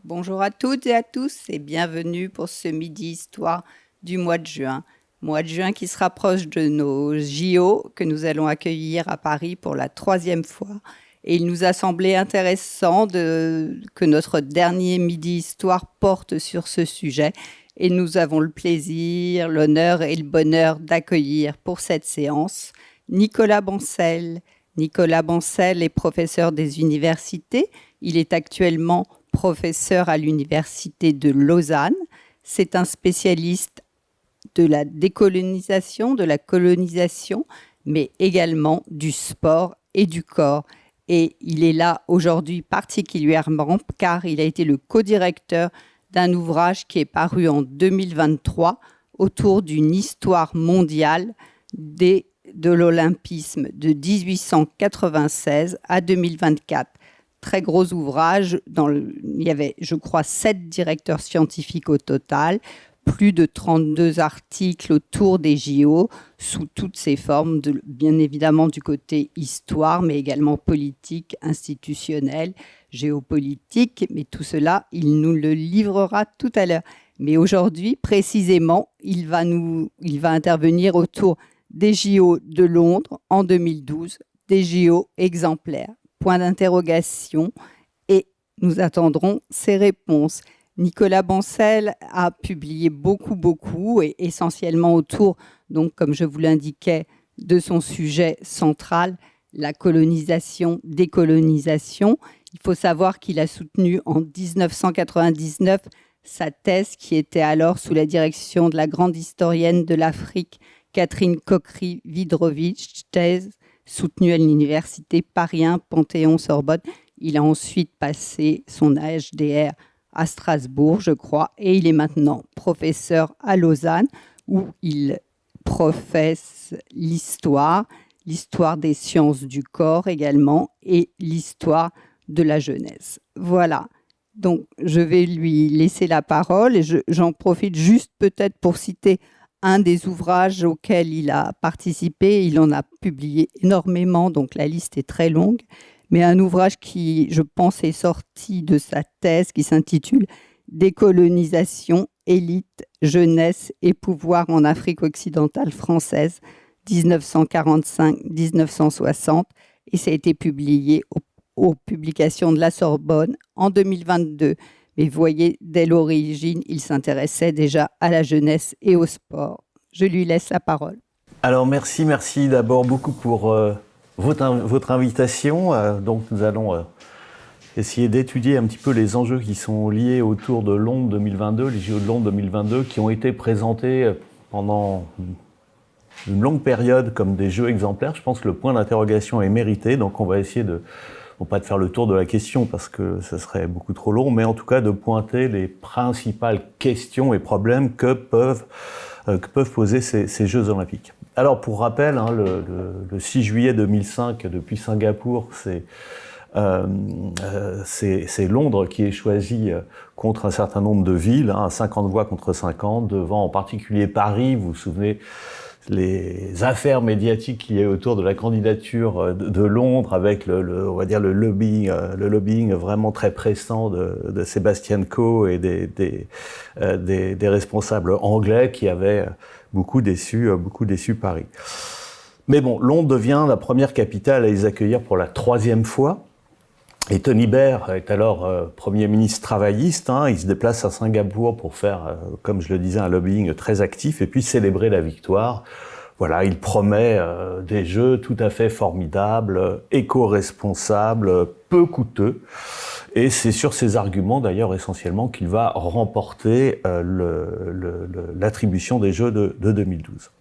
Bonjour à toutes et à tous et bienvenue pour ce Midi Histoire du mois de juin. Mois de juin qui se rapproche de nos JO que nous allons accueillir à Paris pour la 3e fois. Et il nous a semblé intéressant que notre dernier Midi Histoire porte sur ce sujet. Et nous avons le plaisir, l'honneur et le bonheur d'accueillir pour cette séance Nicolas Bancel. Nicolas Bancel est professeur des universités. Il est actuellement professeur à l'université de Lausanne. C'est un spécialiste de la décolonisation, de la colonisation, mais également du sport et du corps. Et il est là aujourd'hui particulièrement car il a été le co-directeur d'un ouvrage qui est paru en 2023 autour d'une histoire mondiale de l'olympisme de 1896 à 2024. Très gros ouvrage, il y avait, je crois, 7 directeurs scientifiques au total, plus de 32 articles autour des JO, sous toutes ses formes, bien évidemment du côté histoire, mais également politique, institutionnelle, géopolitique, mais tout cela, il nous le livrera tout à l'heure. Mais aujourd'hui, précisément, il va intervenir autour des JO de Londres en 2012, des JO exemplaires. Point d'interrogation, et nous attendrons ses réponses. Nicolas Bancel a publié beaucoup, et essentiellement autour, donc comme je vous l'indiquais, de son sujet central, la colonisation, décolonisation. Il faut savoir qu'il a soutenu en 1999 sa thèse qui était alors sous la direction de la grande historienne de l'Afrique, Catherine Cockry-Widrowicz, thèse soutenue à l'université Paris 1 Panthéon-Sorbonne. Il a ensuite passé son HDR à Strasbourg, je crois, et il est maintenant professeur à Lausanne, où il professe l'histoire des sciences du corps également, et l'histoire de la jeunesse. Voilà. Donc, je vais lui laisser la parole, et j'en profite juste peut-être pour citer un des ouvrages auxquels il a participé. Il en a publié énormément, donc la liste est très longue. Mais un ouvrage qui, je pense, est sorti de sa thèse, qui s'intitule « Décolonisation, élite, jeunesse et pouvoir en Afrique occidentale française, 1945-1960 ». Et ça a été publié aux publications de la Sorbonne en 2022. Mais vous voyez, dès l'origine, il s'intéressait déjà à la jeunesse et au sport. Je lui laisse la parole. Alors merci d'abord beaucoup pour votre invitation. Donc nous allons essayer d'étudier un petit peu les enjeux qui sont liés autour de Londres 2022, les JO de Londres 2022, qui ont été présentés pendant une longue période comme des jeux exemplaires. Je pense que le point d'interrogation est mérité, donc on va essayer non pas de faire le tour de la question parce que ce serait beaucoup trop long, mais en tout cas de pointer les principales questions et problèmes que peuvent poser ces Jeux Olympiques. Alors pour rappel, hein, le 6 juillet 2005, depuis Singapour, c'est Londres qui est choisi contre un certain nombre de villes, hein, 50 voix contre 50, devant en particulier Paris. Vous vous souvenez les affaires médiatiques liées autour de la candidature de Londres, avec on va dire le lobbying vraiment très pressant de Sébastien Coe et des responsables anglais qui avaient beaucoup déçu Paris. Mais bon, Londres devient la première capitale à les accueillir pour la 3e fois. Et Tony Blair est alors Premier ministre travailliste, hein, il se déplace à Singapour pour faire, comme je le disais, un lobbying très actif et puis célébrer la victoire. Voilà, il promet des jeux tout à fait formidables, éco-responsables, peu coûteux. Et c'est sur ces arguments d'ailleurs essentiellement qu'il va remporter l'attribution des Jeux de 2012.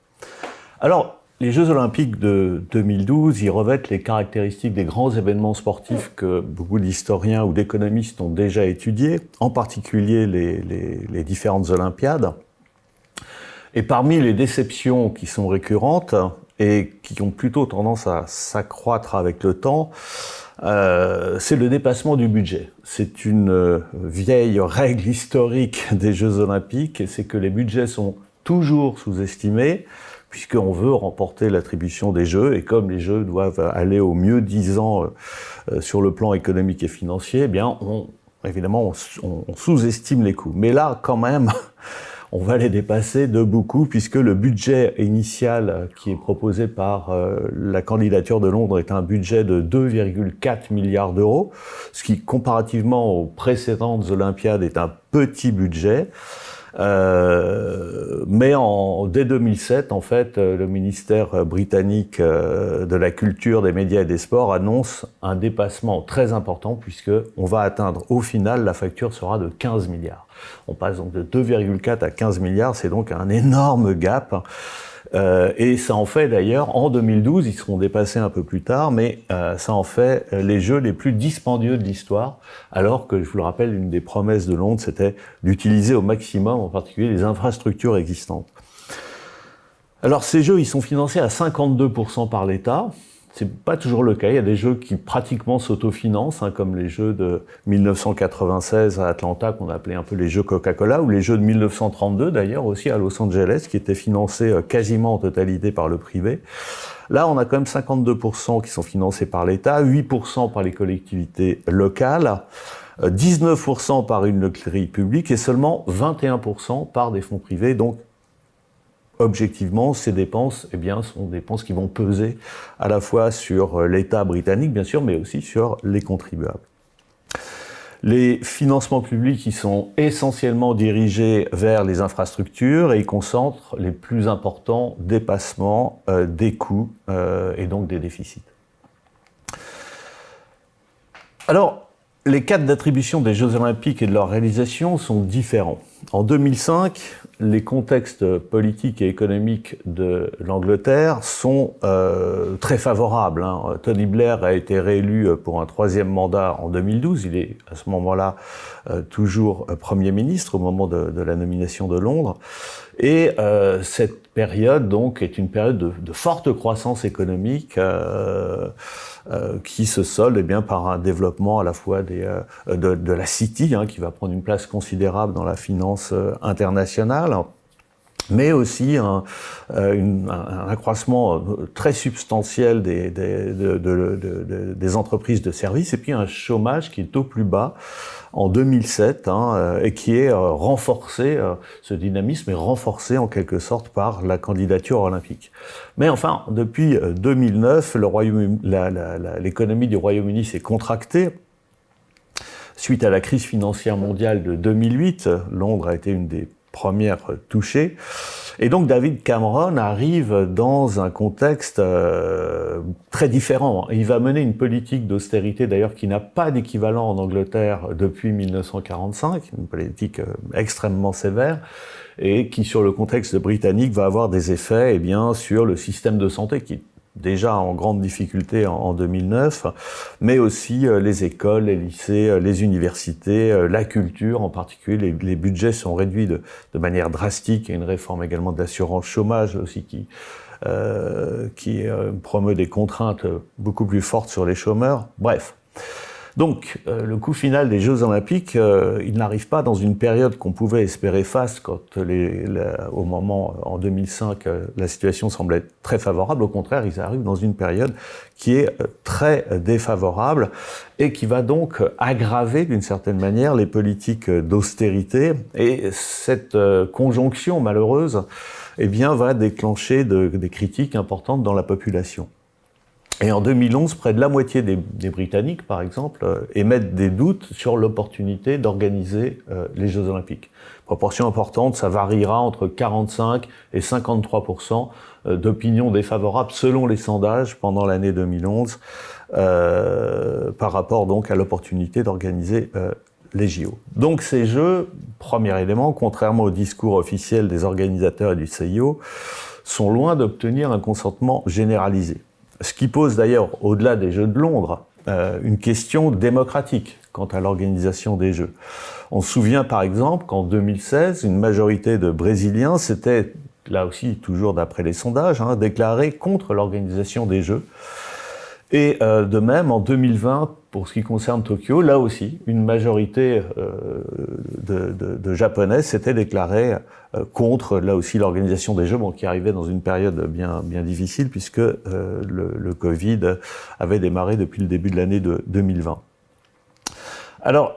Alors, les Jeux Olympiques de 2012, ils revêtent les caractéristiques des grands événements sportifs que beaucoup d'historiens ou d'économistes ont déjà étudiés, en particulier les différentes Olympiades. Et parmi les déceptions qui sont récurrentes et qui ont plutôt tendance à s'accroître avec le temps, c'est le dépassement du budget. C'est une vieille règle historique des Jeux Olympiques, et c'est que les budgets sont toujours sous-estimés, puisqu'on veut remporter l'attribution des Jeux, et comme les Jeux doivent aller au mieux disant sur le plan économique et financier, eh bien on évidemment, on sous-estime les coûts. Mais là, quand même, on va les dépasser de beaucoup, puisque le budget initial qui est proposé par la candidature de Londres est un budget de 2,4 milliards d'euros, ce qui, comparativement aux précédentes Olympiades, est un petit budget. Mais dès 2007, en fait, le ministère britannique de la Culture, des Médias et des Sports annonce un dépassement très important, puisque on va atteindre au final, la facture sera de 15 milliards. On passe donc de 2,4 à 15 milliards, c'est donc un énorme gap. Et ça en fait d'ailleurs, en 2012, ils seront dépassés un peu plus tard, mais ça en fait les Jeux les plus dispendieux de l'histoire, alors que, je vous le rappelle, une des promesses de Londres, c'était d'utiliser au maximum, en particulier, les infrastructures existantes. Alors ces Jeux, ils sont financés à 52% par l'État. C'est pas toujours le cas. Il y a des jeux qui pratiquement s'autofinancent, comme les jeux de 1996 à Atlanta, qu'on appelait un peu les jeux Coca-Cola, ou les jeux de 1932 d'ailleurs aussi à Los Angeles, qui étaient financés quasiment en totalité par le privé. Là, on a quand même 52% qui sont financés par l'État, 8% par les collectivités locales, 19% par une loterie publique et seulement 21% par des fonds privés. Donc, objectivement, ces dépenses, sont des dépenses qui vont peser à la fois sur l'État britannique, bien sûr, mais aussi sur les contribuables. Les financements publics, ils sont essentiellement dirigés vers les infrastructures et ils concentrent les plus importants dépassements des coûts et donc des déficits. Alors, les cadres d'attribution des Jeux Olympiques et de leur réalisation sont différents. En 2005, les contextes politiques et économiques de l'Angleterre sont très favorables. Tony Blair a été réélu pour un 3e mandat en 2012. Il est à ce moment-là toujours Premier ministre au moment de la nomination de Londres. Et cette période, donc, est une période de forte croissance économique qui se solde par un développement à la fois de la City, qui va prendre une place considérable dans la finance internationale, mais aussi un accroissement très substantiel des entreprises de services, et puis un chômage qui est au plus bas en 2007, et qui est renforcé, ce dynamisme est renforcé en quelque sorte par la candidature olympique. Mais enfin, depuis 2009, l'économie du Royaume-Uni s'est contractée. Suite à la crise financière mondiale de 2008, Londres a été une des premières touchées. Et donc David Cameron arrive dans un contexte très différent. Il va mener une politique d'austérité d'ailleurs qui n'a pas d'équivalent en Angleterre depuis 1945, une politique extrêmement sévère, et qui sur le contexte britannique va avoir des effets sur le système de santé qui est déjà en grande difficulté en 2009, mais aussi les écoles, les lycées, les universités, la culture en particulier. Les budgets sont réduits de manière drastique. Il y a une réforme également de l'assurance chômage aussi qui promeut des contraintes beaucoup plus fortes sur les chômeurs. Bref. Donc, le coût final des Jeux Olympiques, il n'arrive pas dans une période qu'on pouvait espérer face quand au moment, en 2005, la situation semblait très favorable. Au contraire, ils arrivent dans une période qui est très défavorable et qui va donc aggraver d'une certaine manière les politiques d'austérité. Et cette conjonction malheureuse, va déclencher des critiques importantes dans la population. Et en 2011, près de la moitié des Britanniques, par exemple, émettent des doutes sur l'opportunité d'organiser les Jeux Olympiques. Proportion importante, ça variera entre 45 et 53% d'opinions défavorables selon les sondages pendant l'année 2011, par rapport donc à l'opportunité d'organiser les JO. Donc ces Jeux, premier élément, contrairement au discours officiel des organisateurs et du CIO, sont loin d'obtenir un consentement généralisé. Ce qui pose d'ailleurs, au-delà des Jeux de Londres, une question démocratique quant à l'organisation des Jeux. On se souvient par exemple qu'en 2016, une majorité de Brésiliens s'était, là aussi toujours d'après les sondages, déclarés contre l'organisation des Jeux. Et de même, en 2020, pour ce qui concerne Tokyo, là aussi, une majorité de Japonais s'était déclarée contre, là aussi, l'organisation des Jeux, qui arrivait dans une période bien difficile, puisque le Covid avait démarré depuis le début de l'année 2020. Alors,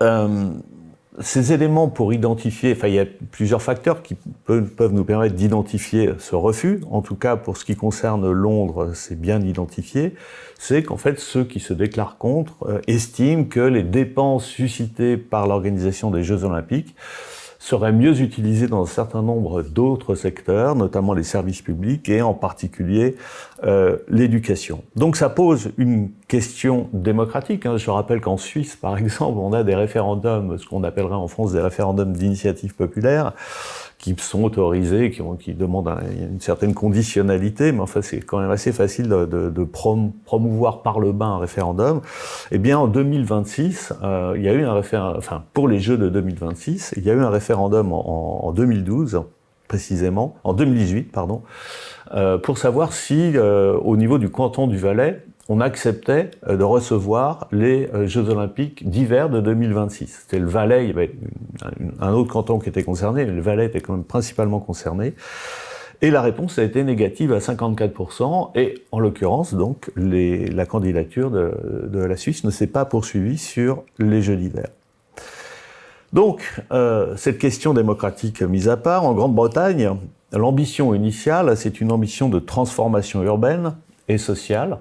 ces éléments pour identifier, enfin il y a plusieurs facteurs qui peuvent nous permettre d'identifier ce refus. En tout cas, pour ce qui concerne Londres, c'est bien identifié. C'est qu'en fait, ceux qui se déclarent contre estiment que les dépenses suscitées par l'organisation des Jeux Olympiques seraient mieux utilisées dans un certain nombre d'autres secteurs, notamment les services publics et en particulier l'éducation. Donc ça pose une question démocratique. Je rappelle qu'en Suisse, par exemple, on a des référendums, ce qu'on appellerait en France des référendums d'initiative populaire, qui sont autorisés, qui demandent une certaine conditionnalité, mais enfin c'est quand même assez facile de promouvoir par le bas un référendum. Eh bien en 2026, il y a eu un référendum, enfin pour les Jeux de 2026, il y a eu un référendum en 2012, précisément, en 2018, pardon, pour savoir si au niveau du canton du Valais, on acceptait de recevoir les Jeux Olympiques d'hiver de 2026. C'était le Valais, il y avait un autre canton qui était concerné, mais le Valais était quand même principalement concerné. Et la réponse a été négative à 54%, et en l'occurrence, donc, la candidature de la Suisse ne s'est pas poursuivie sur les Jeux d'hiver. Donc, cette question démocratique mise à part, en Grande-Bretagne, l'ambition initiale, c'est une ambition de transformation urbaine et sociale,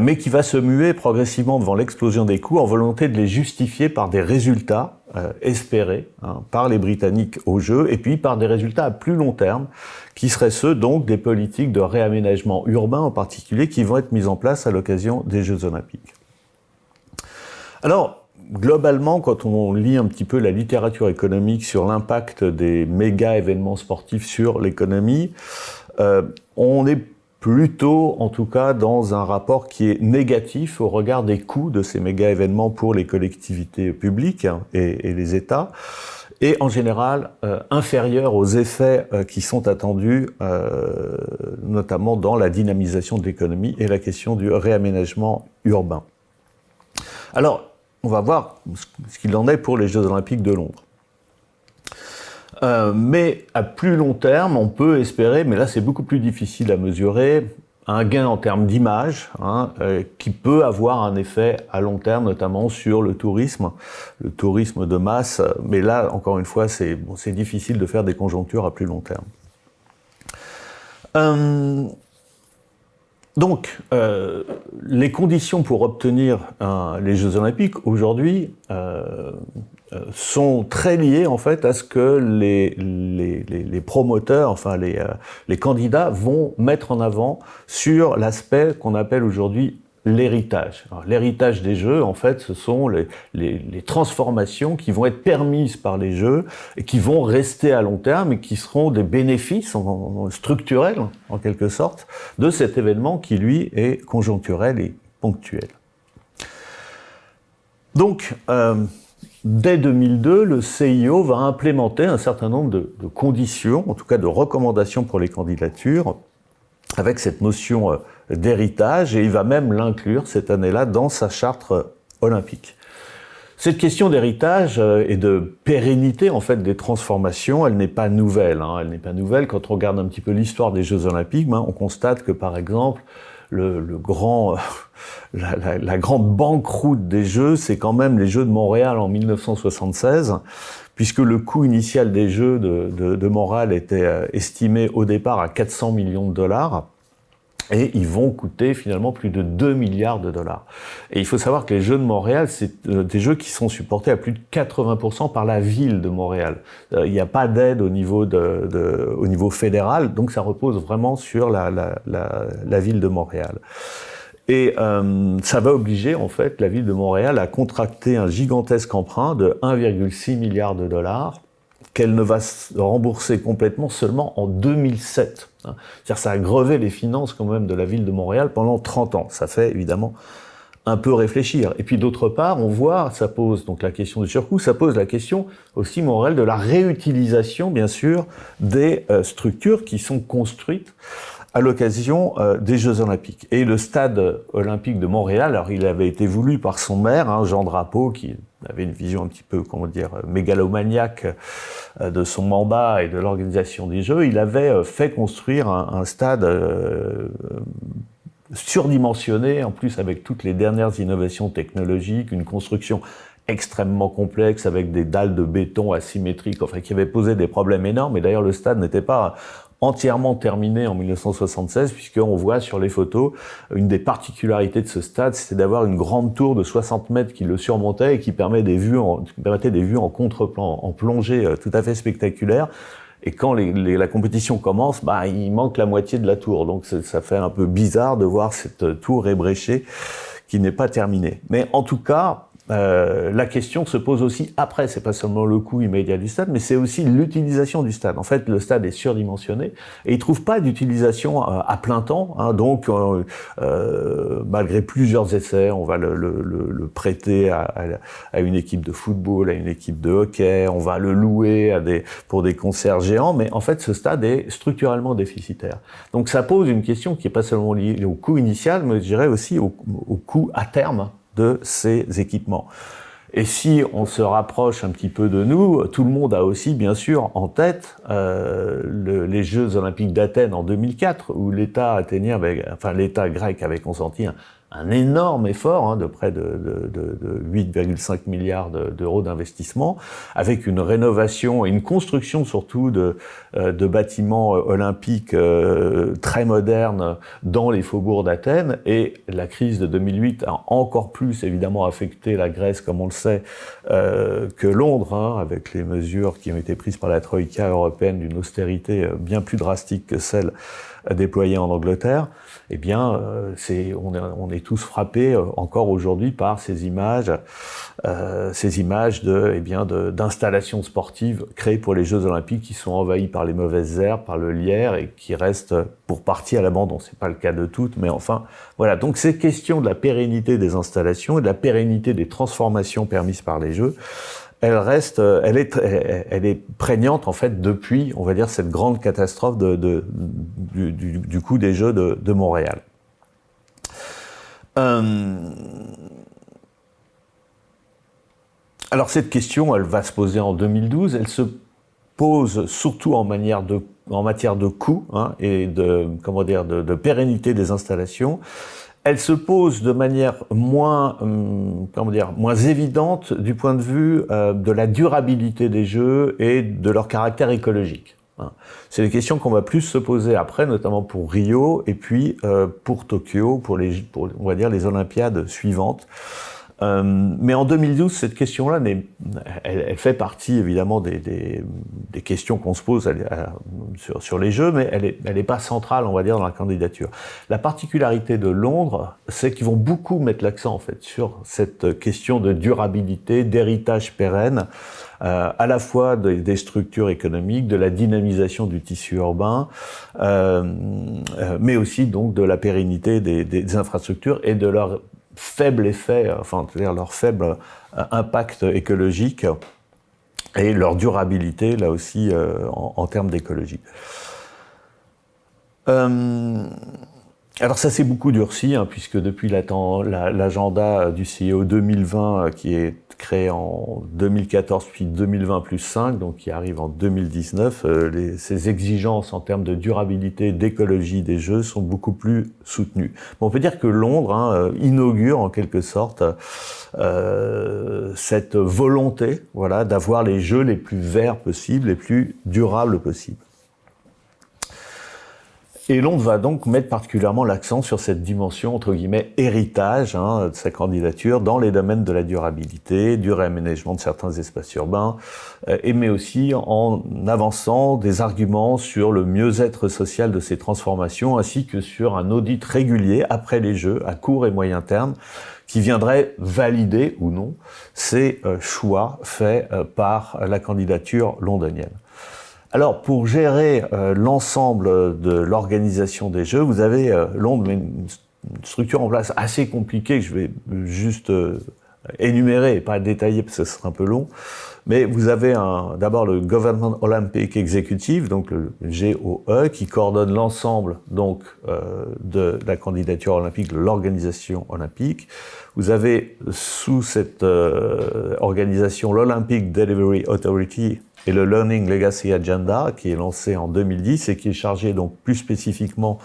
mais qui va se muer progressivement devant l'explosion des coûts en volonté de les justifier par des résultats espérés par les Britanniques au jeu, et puis par des résultats à plus long terme, qui seraient ceux donc des politiques de réaménagement urbain en particulier, qui vont être mises en place à l'occasion des Jeux Olympiques. Alors, globalement, quand on lit un petit peu la littérature économique sur l'impact des méga événements sportifs sur l'économie, on est plutôt, en tout cas, dans un rapport qui est négatif au regard des coûts de ces méga-événements pour les collectivités publiques et les États, et en général inférieur aux effets qui sont attendus, notamment dans la dynamisation de l'économie et la question du réaménagement urbain. Alors, on va voir ce qu'il en est pour les Jeux Olympiques de Londres. Mais à plus long terme, on peut espérer, mais là c'est beaucoup plus difficile à mesurer, un gain en termes d'image qui peut avoir un effet à long terme, notamment sur le tourisme de masse. Mais là, encore une fois, c'est difficile de faire des conjonctures à plus long terme. Donc, les conditions pour obtenir les Jeux Olympiques aujourd'hui sont très liées en fait à ce que les promoteurs, enfin les candidats vont mettre en avant sur l'aspect qu'on appelle aujourd'hui l'héritage. L'héritage des Jeux, en fait, ce sont les transformations qui vont être permises par les Jeux et qui vont rester à long terme et qui seront des bénéfices structurels, en quelque sorte, de cet événement qui, lui, est conjoncturel et ponctuel. Donc, dès 2002, le CIO va implémenter un certain nombre de conditions, en tout cas de recommandations pour les candidatures, avec cette notion d'héritage, et il va même l'inclure cette année-là dans sa charte olympique. Cette question d'héritage et de pérennité en fait des transformations, elle n'est pas nouvelle. Elle n'est pas nouvelle quand on regarde un petit peu l'histoire des Jeux Olympiques. On constate que par exemple la grande banqueroute des Jeux, c'est quand même les Jeux de Montréal en 1976, puisque le coût initial des Jeux de Montréal était estimé au départ à 400 millions de dollars. Et ils vont coûter finalement plus de 2 milliards de dollars. Et il faut savoir que les Jeux de Montréal, c'est des Jeux qui sont supportés à plus de 80% par la ville de Montréal. Il n'y a pas d'aide au niveau fédéral, donc ça repose vraiment sur la ville de Montréal. Et ça va obliger en fait la ville de Montréal à contracter un gigantesque emprunt de 1,6 milliard de dollars qu'elle ne va rembourser complètement seulement en 2007. C'est-à-dire ça a grevé les finances quand même de la ville de Montréal pendant 30 ans. Ça fait évidemment un peu réfléchir. Et puis d'autre part, on voit, ça pose donc la question du surcoût, ça pose la question aussi, Montréal, de la réutilisation, bien sûr, des structures qui sont construites à l'occasion des Jeux Olympiques. Et le stade olympique de Montréal, alors il avait été voulu par son maire, Jean Drapeau, qui avait une vision un petit peu, comment dire, mégalomaniaque de son mandat et de l'organisation des Jeux. Il avait fait construire un stade surdimensionné, en plus avec toutes les dernières innovations technologiques, une construction extrêmement complexe avec des dalles de béton asymétriques, enfin qui avait posé des problèmes énormes. Et d'ailleurs, le stade n'était pas entièrement terminé en 1976, puisqu'on voit sur les photos, une des particularités de ce stade, c'était d'avoir une grande tour de 60 mètres qui le surmontait et qui permettait des vues en contre-plan, en plongée tout à fait spectaculaire. Et quand la compétition commence, il manque la moitié de la tour. Donc ça fait un peu bizarre de voir cette tour ébréchée qui n'est pas terminée. Mais en tout cas, la question se pose aussi après, c'est pas seulement le coût immédiat du stade, mais c'est aussi l'utilisation du stade. En fait, le stade est surdimensionné et il trouve pas d'utilisation à plein temps, hein, donc malgré plusieurs essais, on va le prêter à une équipe de football, à une équipe de hockey, on va le louer pour des concerts géants, mais en fait, ce stade est structurellement déficitaire. Donc ça pose une question qui est pas seulement liée au coût initial, mais je dirais aussi au coût à terme de ces équipements. Et si on se rapproche un petit peu de nous, tout le monde a aussi bien sûr en tête les Jeux Olympiques d'Athènes en 2004, où l'État grec avait consenti un énorme effort de près de 8,5 milliards d'euros d'investissement, avec une rénovation et une construction surtout de bâtiments olympiques très modernes dans les faubourgs d'Athènes. Et la crise de 2008 a encore plus évidemment affecté la Grèce, comme on le sait, que Londres, avec les mesures qui ont été prises par la Troïka européenne d'une austérité bien plus drastique que celle déployée en Angleterre. Eh bien, on est tous frappés encore aujourd'hui par ces images d'installations sportives créées pour les Jeux Olympiques qui sont envahies par les mauvaises herbes, par le lierre et qui restent pour partie à l'abandon. C'est pas le cas de toutes, mais enfin, voilà. Donc, ces questions de la pérennité des installations et de la pérennité des transformations permises par les Jeux, elle est prégnante en fait depuis, on va dire, cette grande catastrophe du coup des Jeux de Montréal. Alors cette question, elle va se poser en 2012. Elle se pose surtout en matière de coût et de pérennité des installations. Elle se pose de manière moins évidente du point de vue de la durabilité des Jeux et de leur caractère écologique. C'est des questions qu'on va plus se poser après, notamment pour Rio et puis pour Tokyo, pour on va dire les Olympiades suivantes. Mais en 2012, cette question-là, elle fait partie évidemment des questions qu'on se pose sur les Jeux, mais elle est pas centrale, on va dire, dans la candidature. La particularité de Londres, c'est qu'ils vont beaucoup mettre l'accent en fait sur cette question de durabilité, d'héritage pérenne, à la fois des structures économiques, de la dynamisation du tissu urbain, mais aussi donc de la pérennité des infrastructures et de leur faible effet, c'est-à-dire leur faible impact écologique et leur durabilité, là aussi, en termes d'écologie. Alors ça s'est beaucoup durci, puisque depuis l'agenda du CIO 2020, qui est créé en 2014 puis 2020 plus 5, donc qui arrive en 2019, ces exigences en termes de durabilité, d'écologie des Jeux sont beaucoup plus soutenues. Bon, on peut dire que Londres inaugure en quelque sorte cette volonté, voilà, d'avoir les Jeux les plus verts possibles, les plus durables possibles. Et Londres va donc mettre particulièrement l'accent sur cette dimension, entre guillemets, héritage de sa candidature dans les domaines de la durabilité, du réaménagement de certains espaces urbains, mais aussi en avançant des arguments sur le mieux-être social de ces transformations, ainsi que sur un audit régulier après les Jeux, à court et moyen terme, qui viendrait valider ou non ces choix faits par la candidature londonienne. Alors, pour gérer l'ensemble de l'organisation des Jeux, vous avez Londres met une structure en place assez compliquée que je vais juste énumérer et pas détailler parce que ce serait un peu long. Mais vous avez d'abord le Government Olympic Executive, donc le GOE, qui coordonne l'ensemble donc de la candidature olympique, de l'organisation olympique. Vous avez sous cette organisation l'Olympic Delivery Authority et le Learning Legacy Agenda, qui est lancé en 2010 et qui est chargé donc plus spécifiquement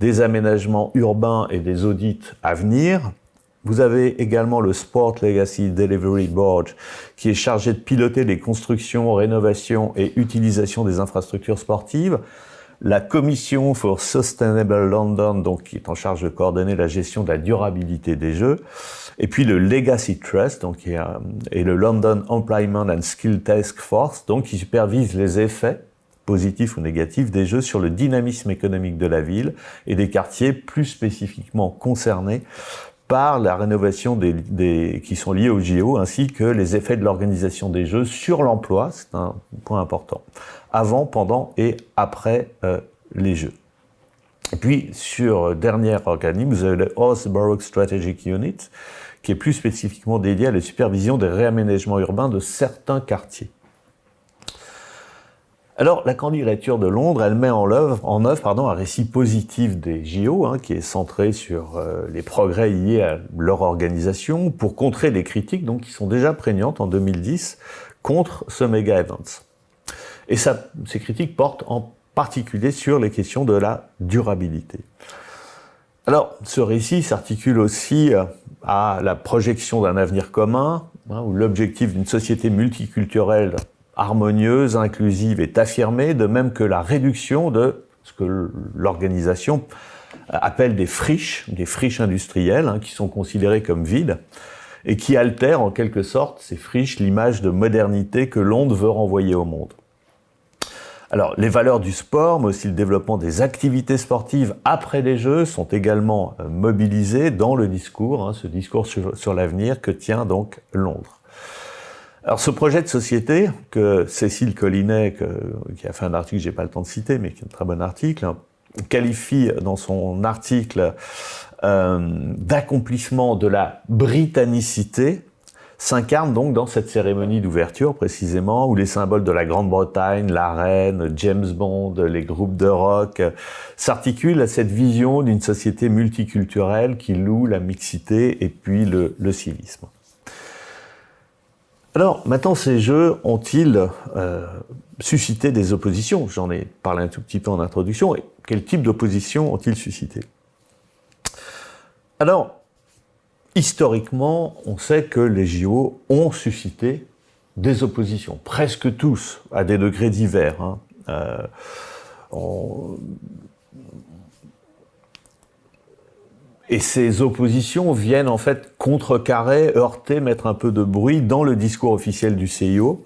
des aménagements urbains et des audits à venir. Vous avez également le Sport Legacy Delivery Board qui est chargé de piloter les constructions, rénovations et utilisation des infrastructures sportives. La Commission for Sustainable London, donc, qui est en charge de coordonner la gestion de la durabilité des Jeux. Et puis le Legacy Trust, donc, et le London Employment and Skill Task Force, donc, qui supervise les effets positifs ou négatifs des Jeux sur le dynamisme économique de la ville et des quartiers plus spécifiquement concernés par la rénovation qui sont liés aux JO, ainsi que les effets de l'organisation des Jeux sur l'emploi, c'est un point important, avant, pendant et après les Jeux. Et puis, sur dernier organisme, vous avez le House Borough Strategic Unit, qui est plus spécifiquement dédié à la supervision des réaménagements urbains de certains quartiers. Alors, la candidature de Londres, elle met en œuvre un récit positif des JO, qui est centré sur les progrès liés à leur organisation, pour contrer les critiques donc, qui sont déjà prégnantes en 2010 contre ce méga event. Et ces critiques portent en particulier sur les questions de la durabilité. Alors, ce récit s'articule aussi à la projection d'un avenir commun, où l'objectif d'une société multiculturelle harmonieuse, inclusive est affirmée, de même que la réduction de ce que l'organisation appelle des friches industrielles, qui sont considérées comme vides, et qui altèrent en quelque sorte, ces friches, l'image de modernité que Londres veut renvoyer au monde. Alors, les valeurs du sport, mais aussi le développement des activités sportives après les Jeux sont également mobilisées dans le discours, ce discours sur l'avenir que tient donc Londres. Alors, ce projet de société que Cécile Collinet, qui a fait un article que j'ai pas le temps de citer, mais qui est un très bon article, qualifie dans son article d'accomplissement de la britannicité, s'incarne donc dans cette cérémonie d'ouverture précisément, où les symboles de la Grande-Bretagne, la reine, James Bond, les groupes de rock, s'articulent à cette vision d'une société multiculturelle qui loue la mixité et puis le civisme. Alors, maintenant, ces Jeux ont-ils suscité des oppositions? J'en ai parlé un tout petit peu en introduction. Et quel type d'opposition ont-ils suscité? Alors, historiquement, on sait que les JO ont suscité des oppositions, presque tous, à des degrés divers. Et ces oppositions viennent en fait contrecarrer, heurter, mettre un peu de bruit dans le discours officiel du CIO,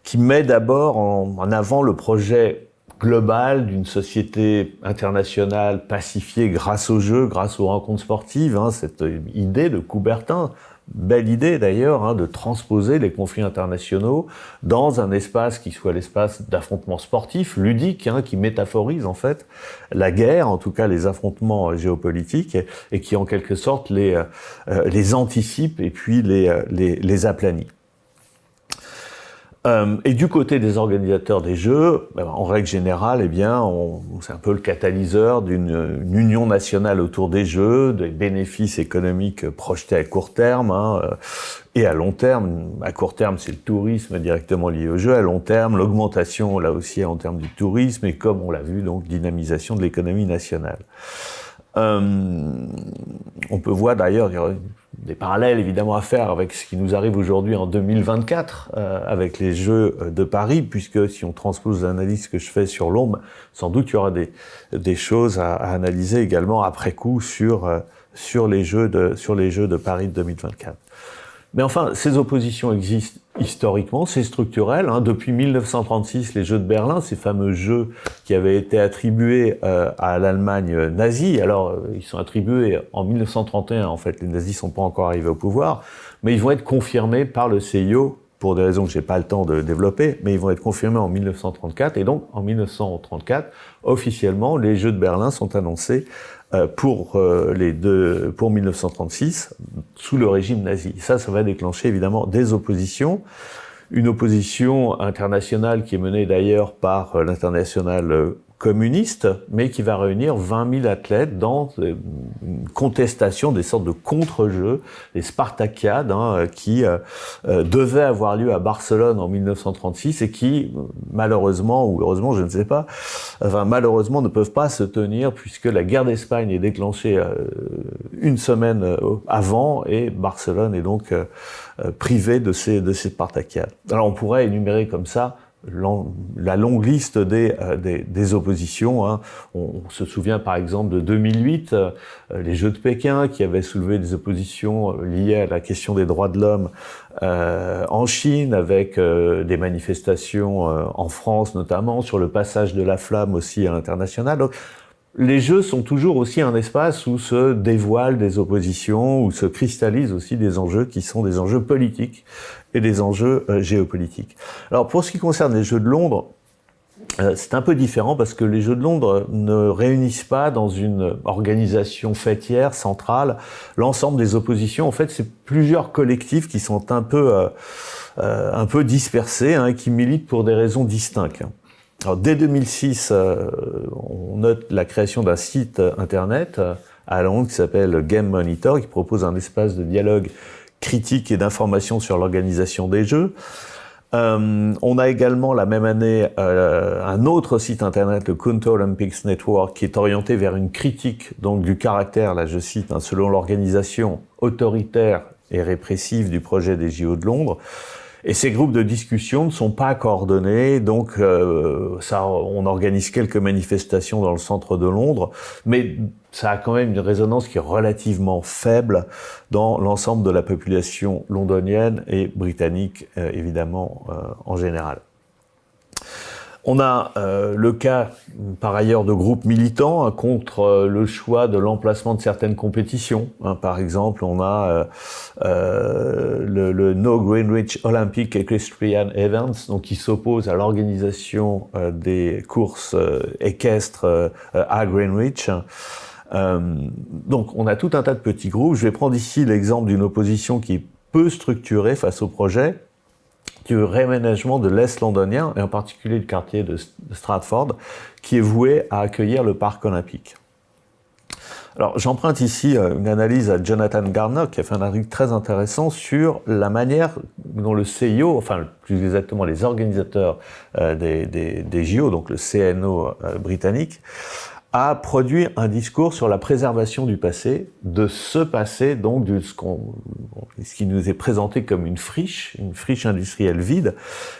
qui met d'abord en avant le projet global d'une société internationale pacifiée grâce aux Jeux, grâce aux rencontres sportives, cette idée de Coubertin, belle idée d'ailleurs, de transposer les conflits internationaux dans un espace qui soit l'espace d'affrontements sportifs, ludiques, qui métaphorise en fait la guerre, en tout cas les affrontements géopolitiques, et qui en quelque sorte les anticipe et puis les aplanit. Et du côté des organisateurs des Jeux, en règle générale, c'est un peu le catalyseur d'une union nationale autour des Jeux, des bénéfices économiques projetés à court terme et à long terme. À court terme, c'est le tourisme directement lié aux Jeux. À long terme, l'augmentation, là aussi, en termes du tourisme et, comme on l'a vu, donc dynamisation de l'économie nationale. On peut voir d'ailleurs des parallèles évidemment à faire avec ce qui nous arrive aujourd'hui en 2024 avec les Jeux de Paris, puisque si on transpose l'analyse que je fais sur Londres, sans doute il y aura des choses à analyser également après coup sur les Jeux de Paris de 2024. Mais enfin, ces oppositions existent historiquement, c'est structurel. Depuis 1936, les Jeux de Berlin, ces fameux Jeux qui avaient été attribués à l'Allemagne nazie. Alors, ils sont attribués en 1931, en fait, les nazis sont pas encore arrivés au pouvoir, mais ils vont être confirmés par le CIO, pour des raisons que j'ai pas le temps de développer, mais ils vont être confirmés en 1934, et donc en 1934, officiellement, les Jeux de Berlin sont annoncés pour 1936, sous le régime nazi. Ça va déclencher évidemment des oppositions. Une opposition internationale qui est menée d'ailleurs par l'International communiste, mais qui va réunir 20 000 athlètes dans une contestation, des sortes de contre-jeux, les Spartakiades, qui devaient avoir lieu à Barcelone en 1936 et qui, malheureusement, ou heureusement, je ne sais pas, malheureusement ne peuvent pas se tenir puisque la guerre d'Espagne est déclenchée une semaine avant et Barcelone est donc privée de ces Spartakiades. Alors on pourrait énumérer comme ça la longue liste des oppositions. On se souvient par exemple de 2008, les Jeux de Pékin qui avaient soulevé des oppositions liées à la question des droits de l'homme en Chine, avec des manifestations en France notamment, sur le passage de la flamme aussi à l'international. Donc, les Jeux sont toujours aussi un espace où se dévoilent des oppositions, où se cristallisent aussi des enjeux qui sont des enjeux politiques et des enjeux géopolitiques. Alors pour ce qui concerne les Jeux de Londres, c'est un peu différent parce que les Jeux de Londres ne réunissent pas dans une organisation fêtière centrale l'ensemble des oppositions. En fait, c'est plusieurs collectifs qui sont un peu dispersés, qui militent pour des raisons distinctes. Alors, dès 2006, on note la création d'un site internet à Londres qui s'appelle Game Monitor, qui propose un espace de dialogue critique et d'information sur l'organisation des Jeux. On a également la même année un autre site internet, le Counter Olympics Network, qui est orienté vers une critique donc du caractère, là je cite, selon l'organisation autoritaire et répressive du projet des JO de Londres. Et ces groupes de discussion ne sont pas coordonnés, donc on organise quelques manifestations dans le centre de Londres, mais ça a quand même une résonance qui est relativement faible dans l'ensemble de la population londonienne et britannique, évidemment, en général. On a le cas, par ailleurs, de groupes militants contre le choix de l'emplacement de certaines compétitions. Par exemple, on a le No Greenwich Olympic Equestrian Events, donc qui s'oppose à l'organisation des courses équestres à Greenwich. Donc, on a tout un tas de petits groupes. Je vais prendre ici l'exemple d'une opposition qui est peu structurée face au projet, du réaménagement de l'Est londonien, et en particulier le quartier de Stratford, qui est voué à accueillir le parc olympique. Alors, j'emprunte ici une analyse à Jonathan Garner, qui a fait un article très intéressant sur la manière dont le CIO, enfin plus exactement les organisateurs des JO, donc le CNO britannique, a produit un discours sur la préservation du passé, de ce passé, donc de ce qui nous est présenté comme une friche industrielle vide,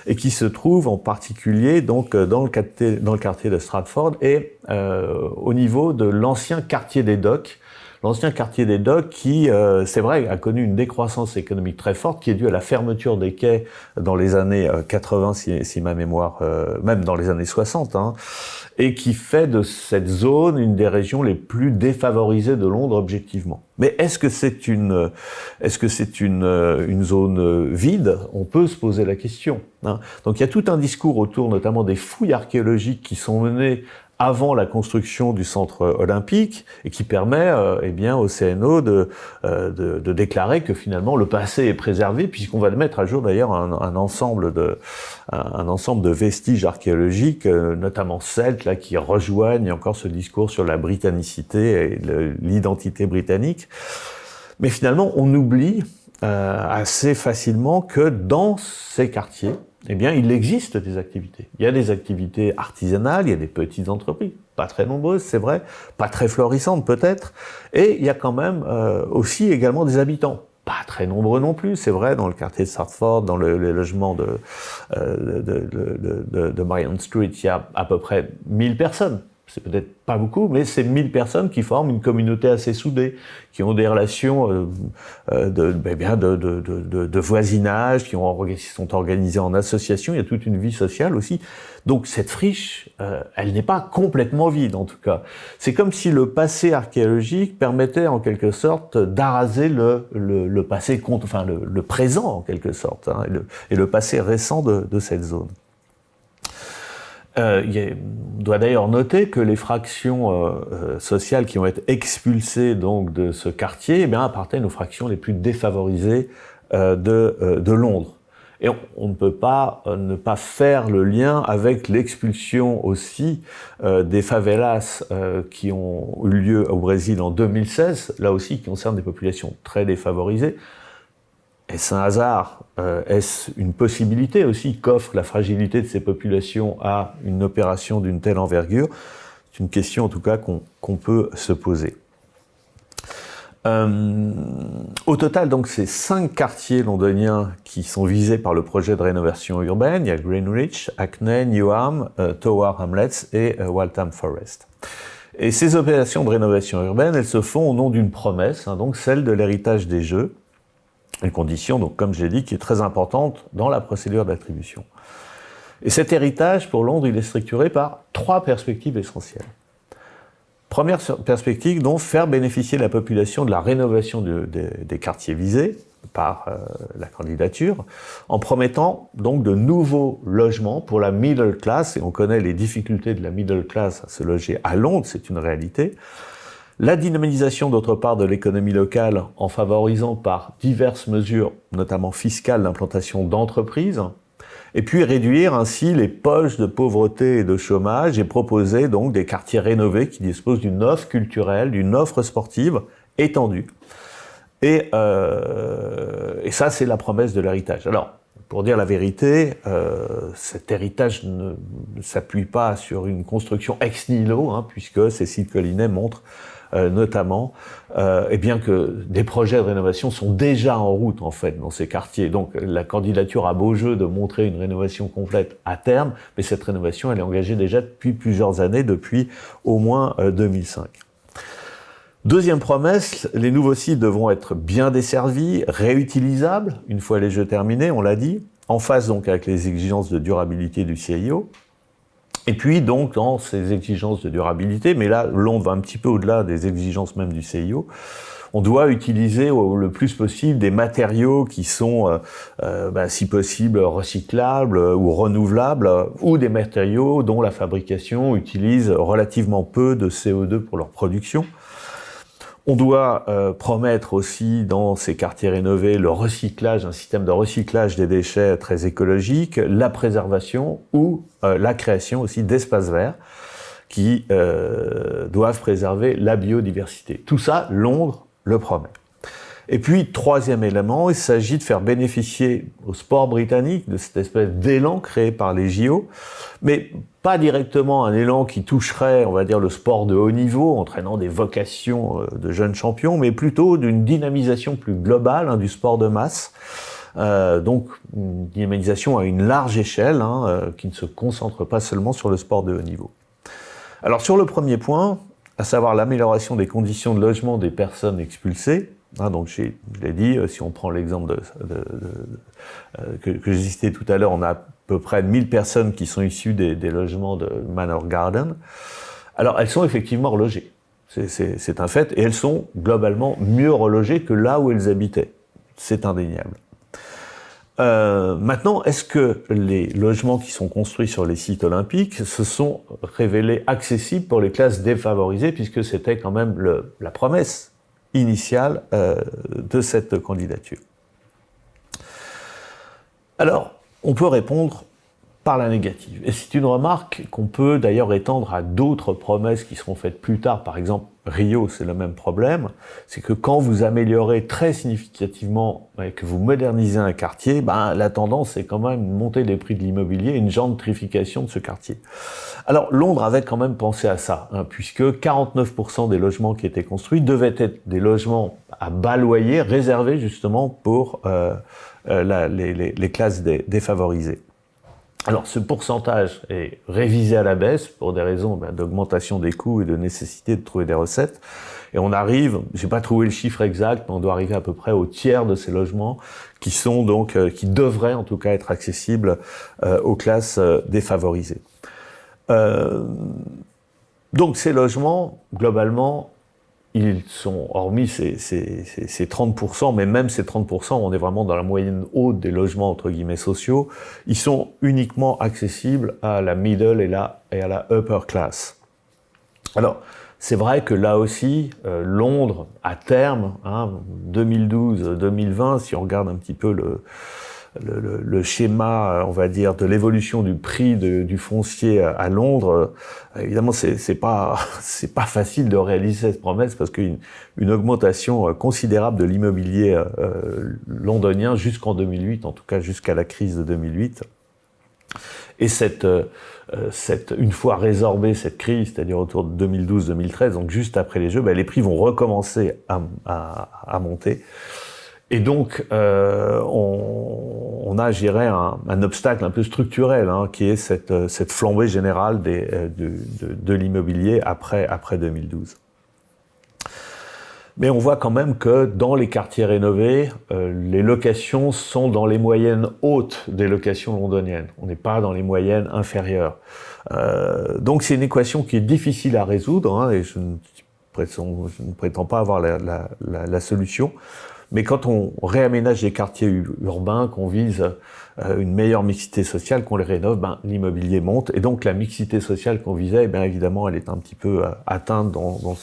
et qui se trouve en particulier donc dans le quartier de Stratford et au niveau de l'ancien quartier des docks. L'ancien quartier des docks qui, c'est vrai, a connu une décroissance économique très forte, qui est due à la fermeture des quais dans les années 80, si ma mémoire, même dans les années 60, et qui fait de cette zone une des régions les plus défavorisées de Londres objectivement. Mais est-ce que c'est une zone vide? On peut se poser la question. Donc il y a tout un discours autour notamment des fouilles archéologiques qui sont menées avant la construction du centre olympique et qui permet au CNO de déclarer que finalement le passé est préservé, puisqu'on va mettre à jour d'ailleurs un ensemble de vestiges archéologiques, notamment celtes, là, qui rejoignent encore ce discours sur la britannicité et l'identité britannique. Mais finalement, on oublie assez facilement que dans ces quartiers, eh bien, il existe des activités. Il y a des activités artisanales, il y a des petites entreprises, pas très nombreuses, c'est vrai, pas très florissantes peut-être, et il y a quand même aussi également des habitants. Pas très nombreux non plus, c'est vrai, dans le quartier de Stratford, dans les logements de Marion Street, il y a à peu près 1000 personnes. C'est peut-être pas beaucoup, mais c'est 1000 personnes qui forment une communauté assez soudée, qui ont des relations de voisinage, qui sont organisées en association. Il y a toute une vie sociale aussi. Donc cette friche, elle n'est pas complètement vide en tout cas. C'est comme si le passé archéologique permettait en quelque sorte d'araser le passé, enfin le présent en quelque sorte, et le passé récent de cette zone. On doit d'ailleurs noter que les fractions sociales qui ont été expulsées donc de ce quartier, appartiennent aux fractions les plus défavorisées de Londres. Et on ne peut pas ne pas faire le lien avec l'expulsion aussi des favelas qui ont eu lieu au Brésil en 2016, là aussi qui concerne des populations très défavorisées. Est-ce un hasard? Est-ce une possibilité aussi qu'offre la fragilité de ces populations à une opération d'une telle envergure? C'est une question en tout cas qu'on peut se poser. Au total, donc, c'est 5 quartiers londoniens qui sont visés par le projet de rénovation urbaine. Il y a Greenwich, Hackney, Newham, Tower Hamlets et Waltham Forest. Et ces opérations de rénovation urbaine, elles se font au nom d'une promesse, donc celle de l'héritage des jeux, une condition, donc, comme je l'ai dit, qui est très importante dans la procédure d'attribution. Et cet héritage, pour Londres, il est structuré par 3 perspectives essentielles. Première perspective, donc, faire bénéficier la population de la rénovation des quartiers visés par la candidature, en promettant donc de nouveaux logements pour la middle class, et on connaît les difficultés de la middle class à se loger à Londres, c'est une réalité. La dynamisation, d'autre part, de l'économie locale en favorisant par diverses mesures, notamment fiscales, l'implantation d'entreprises, et puis réduire ainsi les poches de pauvreté et de chômage et proposer donc des quartiers rénovés qui disposent d'une offre culturelle, d'une offre sportive étendue. Et ça, c'est la promesse de l'héritage. Alors, pour dire la vérité, cet héritage ne s'appuie pas sur une construction ex nihilo, puisque Cécile Collinet montre notamment, et bien que des projets de rénovation sont déjà en route en fait dans ces quartiers. Donc la candidature a beau jeu de montrer une rénovation complète à terme, mais cette rénovation elle est engagée déjà depuis plusieurs années, depuis au moins 2005. Deuxième promesse, les nouveaux sites devront être bien desservis, réutilisables une fois les jeux terminés, on l'a dit, en phase donc avec les exigences de durabilité du CIO. Et puis donc dans ces exigences de durabilité, mais là Londres va un petit peu au-delà des exigences même du CIO, on doit utiliser le plus possible des matériaux qui sont, si possible, recyclables ou renouvelables, ou des matériaux dont la fabrication utilise relativement peu de CO2 pour leur production. On doit promettre aussi dans ces quartiers rénovés le recyclage, un système de recyclage des déchets très écologique, la préservation ou la création aussi d'espaces verts qui doivent préserver la biodiversité. Tout ça, Londres le promet. Et puis, troisième élément, il s'agit de faire bénéficier au sport britannique de cette espèce d'élan créé par les JO, mais pas directement un élan qui toucherait, on va dire, le sport de haut niveau, entraînant des vocations de jeunes champions, mais plutôt d'une dynamisation plus globale du sport de masse, donc une dynamisation à une large échelle, qui ne se concentre pas seulement sur le sport de haut niveau. Alors sur le premier point, à savoir l'amélioration des conditions de logement des personnes expulsées, donc je l'ai dit, si on prend l'exemple que j'ai cité tout à l'heure, on a à peu près 1000 personnes qui sont issues des logements de Manor Garden. Alors elles sont effectivement relogées, c'est un fait, et elles sont globalement mieux relogées que là où elles habitaient, c'est indéniable. Maintenant, est-ce que les logements qui sont construits sur les sites olympiques se sont révélés accessibles pour les classes défavorisées, puisque c'était quand même la promesse initiale de cette candidature? Alors, on peut répondre par la négative. Et c'est une remarque qu'on peut d'ailleurs étendre à d'autres promesses qui seront faites plus tard. Par exemple, Rio, c'est le même problème. C'est que quand vous améliorez très significativement et que vous modernisez un quartier, la tendance c'est quand même une montée des prix de l'immobilier, une gentrification de ce quartier. Alors, Londres avait quand même pensé à ça, puisque 49% des logements qui étaient construits devaient être des logements à bas loyer, réservés justement pour les classes défavorisées. Alors, ce pourcentage est révisé à la baisse pour des raisons d'augmentation des coûts et de nécessité de trouver des recettes. Et on arrive, j'ai pas trouvé le chiffre exact, mais on doit arriver à peu près au tiers de ces logements qui sont donc, qui devraient en tout cas être accessibles aux classes défavorisées. Donc ces logements, globalement, ils sont, hormis ces 30%, mais même ces 30%, on est vraiment dans la moyenne haute des logements entre guillemets sociaux, ils sont uniquement accessibles à la middle et à la upper class. Alors, c'est vrai que là aussi, Londres, à terme, 2012-2020, si on regarde un petit peu le schéma, on va dire, de l'évolution du prix du foncier à Londres, évidemment, c'est pas facile de réaliser cette promesse parce qu'une augmentation considérable de l'immobilier londonien jusqu'en 2008, en tout cas jusqu'à la crise de 2008. Et une fois résorbée cette crise, c'est-à-dire autour de 2012-2013, donc juste après les Jeux, les prix vont recommencer à monter. Et donc, on a, je dirais, un obstacle un peu structurel, qui est cette flambée générale de l'immobilier après 2012. Mais on voit quand même que dans les quartiers rénovés, les locations sont dans les moyennes hautes des locations londoniennes. On n'est pas dans les moyennes inférieures. Donc c'est une équation qui est difficile à résoudre, et je ne prétends pas avoir la solution. Mais quand on réaménage les quartiers urbains, qu'on vise une meilleure mixité sociale, qu'on les rénove, l'immobilier monte. Et donc la mixité sociale qu'on visait, évidemment, elle est un petit peu atteinte dans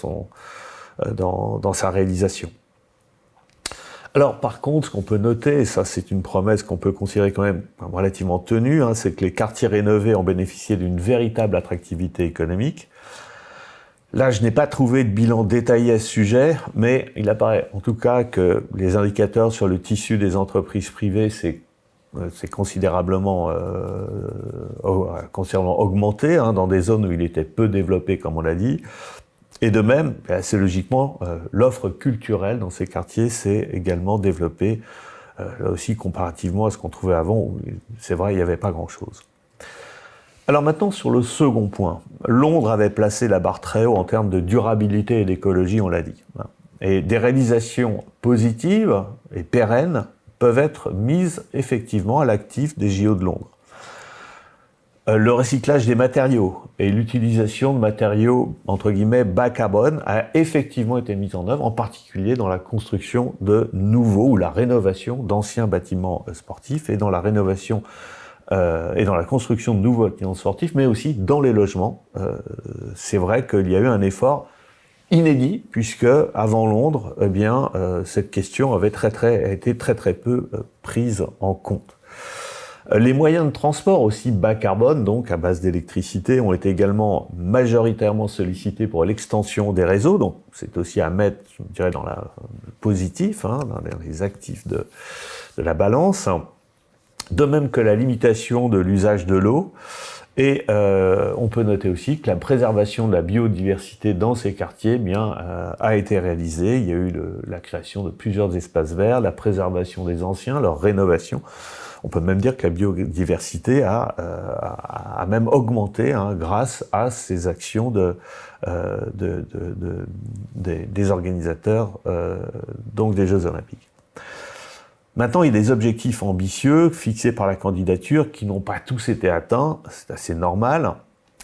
sa réalisation. Alors par contre, ce qu'on peut noter, et ça c'est une promesse qu'on peut considérer quand même relativement tenue, c'est que les quartiers rénovés ont bénéficié d'une véritable attractivité économique. Là, je n'ai pas trouvé de bilan détaillé à ce sujet, mais il apparaît en tout cas que les indicateurs sur le tissu des entreprises privées c'est considérablement augmenté dans des zones où il était peu développé, comme on l'a dit. Et de même, assez logiquement, l'offre culturelle dans ces quartiers s'est également développée, là aussi comparativement à ce qu'on trouvait avant, où c'est vrai, il n'y avait pas grand-chose. Alors maintenant, sur le second point, Londres avait placé la barre très haut en termes de durabilité et d'écologie, on l'a dit. Et des réalisations positives et pérennes peuvent être mises effectivement à l'actif des JO de Londres. Le recyclage des matériaux et l'utilisation de matériaux, entre guillemets, bas carbone a effectivement été mise en œuvre, en particulier dans la construction de nouveaux ou la rénovation d'anciens bâtiments sportifs et dans la rénovation et dans la construction de nouveaux bâtiments sportifs, mais aussi dans les logements. C'est vrai qu'il y a eu un effort inédit, puisque avant Londres, cette question avait été très peu prise en compte. Les moyens de transport aussi bas carbone, donc à base d'électricité, ont été également majoritairement sollicités pour l'extension des réseaux. Donc c'est aussi à mettre, je dirais, dans le positif, dans les actifs de la balance. De même que la limitation de l'usage de l'eau. Et on peut noter aussi que la préservation de la biodiversité dans ces quartiers a été réalisée. Il y a eu la création de plusieurs espaces verts, la préservation des anciens, leur rénovation. On peut même dire que la biodiversité a même augmenté grâce à ces actions des organisateurs donc des Jeux Olympiques. Maintenant, il y a des objectifs ambitieux fixés par la candidature qui n'ont pas tous été atteints, c'est assez normal,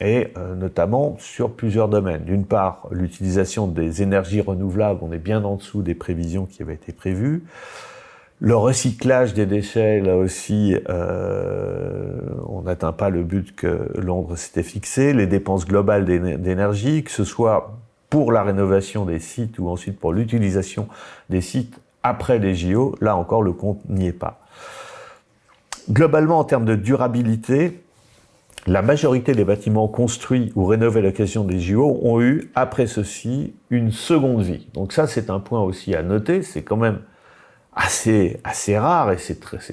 et notamment sur plusieurs domaines. D'une part, l'utilisation des énergies renouvelables, on est bien en dessous des prévisions qui avaient été prévues. Le recyclage des déchets, là aussi, on n'atteint pas le but que Londres s'était fixé. Les dépenses globales d'énergie, que ce soit pour la rénovation des sites ou ensuite pour l'utilisation des sites après les JO, là encore le compte n'y est pas. Globalement, en termes de durabilité, la majorité des bâtiments construits ou rénovés à l'occasion des JO ont eu, après ceci, une seconde vie. Donc ça, c'est un point aussi à noter, c'est quand même assez rare, et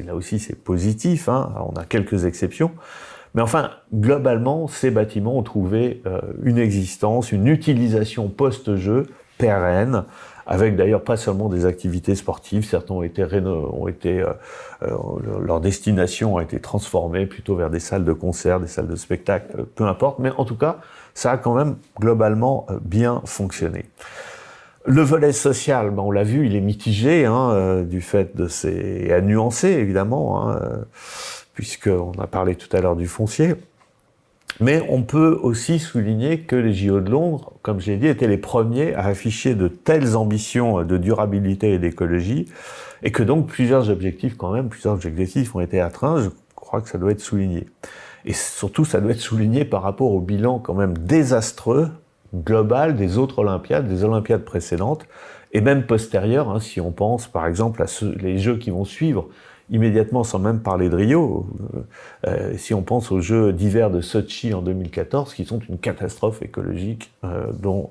là aussi c'est positif, on a quelques exceptions, mais enfin, globalement, ces bâtiments ont trouvé une existence, une utilisation post-jeu pérenne, avec d'ailleurs pas seulement des activités sportives, certains leur destination a été transformée plutôt vers des salles de concert, des salles de spectacle, peu importe, mais en tout cas, ça a quand même globalement bien fonctionné. Le volet social, on l'a vu, il est mitigé du fait de et à nuancer évidemment, puisqu'on a parlé tout à l'heure du foncier. Mais on peut aussi souligner que les JO de Londres, comme j'ai dit, étaient les premiers à afficher de telles ambitions de durabilité et d'écologie, et que donc plusieurs objectifs ont été atteints. Je crois que ça doit être souligné. Et surtout, ça doit être souligné par rapport au bilan quand même désastreux global des autres Olympiades, des Olympiades précédentes, et même postérieures, si on pense par exemple à les Jeux qui vont suivre. immédiatement, sans même parler de Rio, si on pense aux Jeux d'hiver de Sochi en 2014, qui sont une catastrophe écologique dont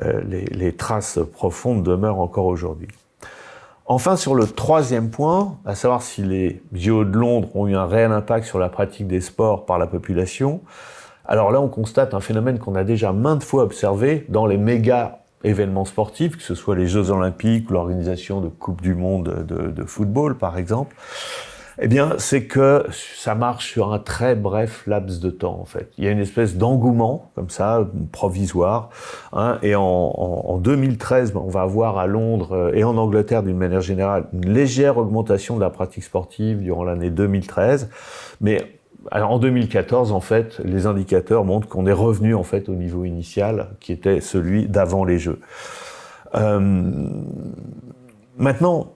les traces profondes demeurent encore aujourd'hui. Enfin, sur le troisième point, à savoir si les JO de Londres ont eu un réel impact sur la pratique des sports par la population, alors là, on constate un phénomène qu'on a déjà maintes fois observé dans les méga événements sportifs, que ce soit les Jeux Olympiques ou l'organisation de Coupe du Monde de football, par exemple. Eh bien, c'est que ça marche sur un très bref laps de temps, en fait. Il y a une espèce d'engouement, comme ça, provisoire. Hein, et en 2013, on va avoir à Londres et en Angleterre, d'une manière générale, une légère augmentation de la pratique sportive durant l'année 2013. Mais alors, en 2014, en fait, les indicateurs montrent qu'on est revenu, en fait, au niveau initial, qui était celui d'avant les Jeux. Maintenant,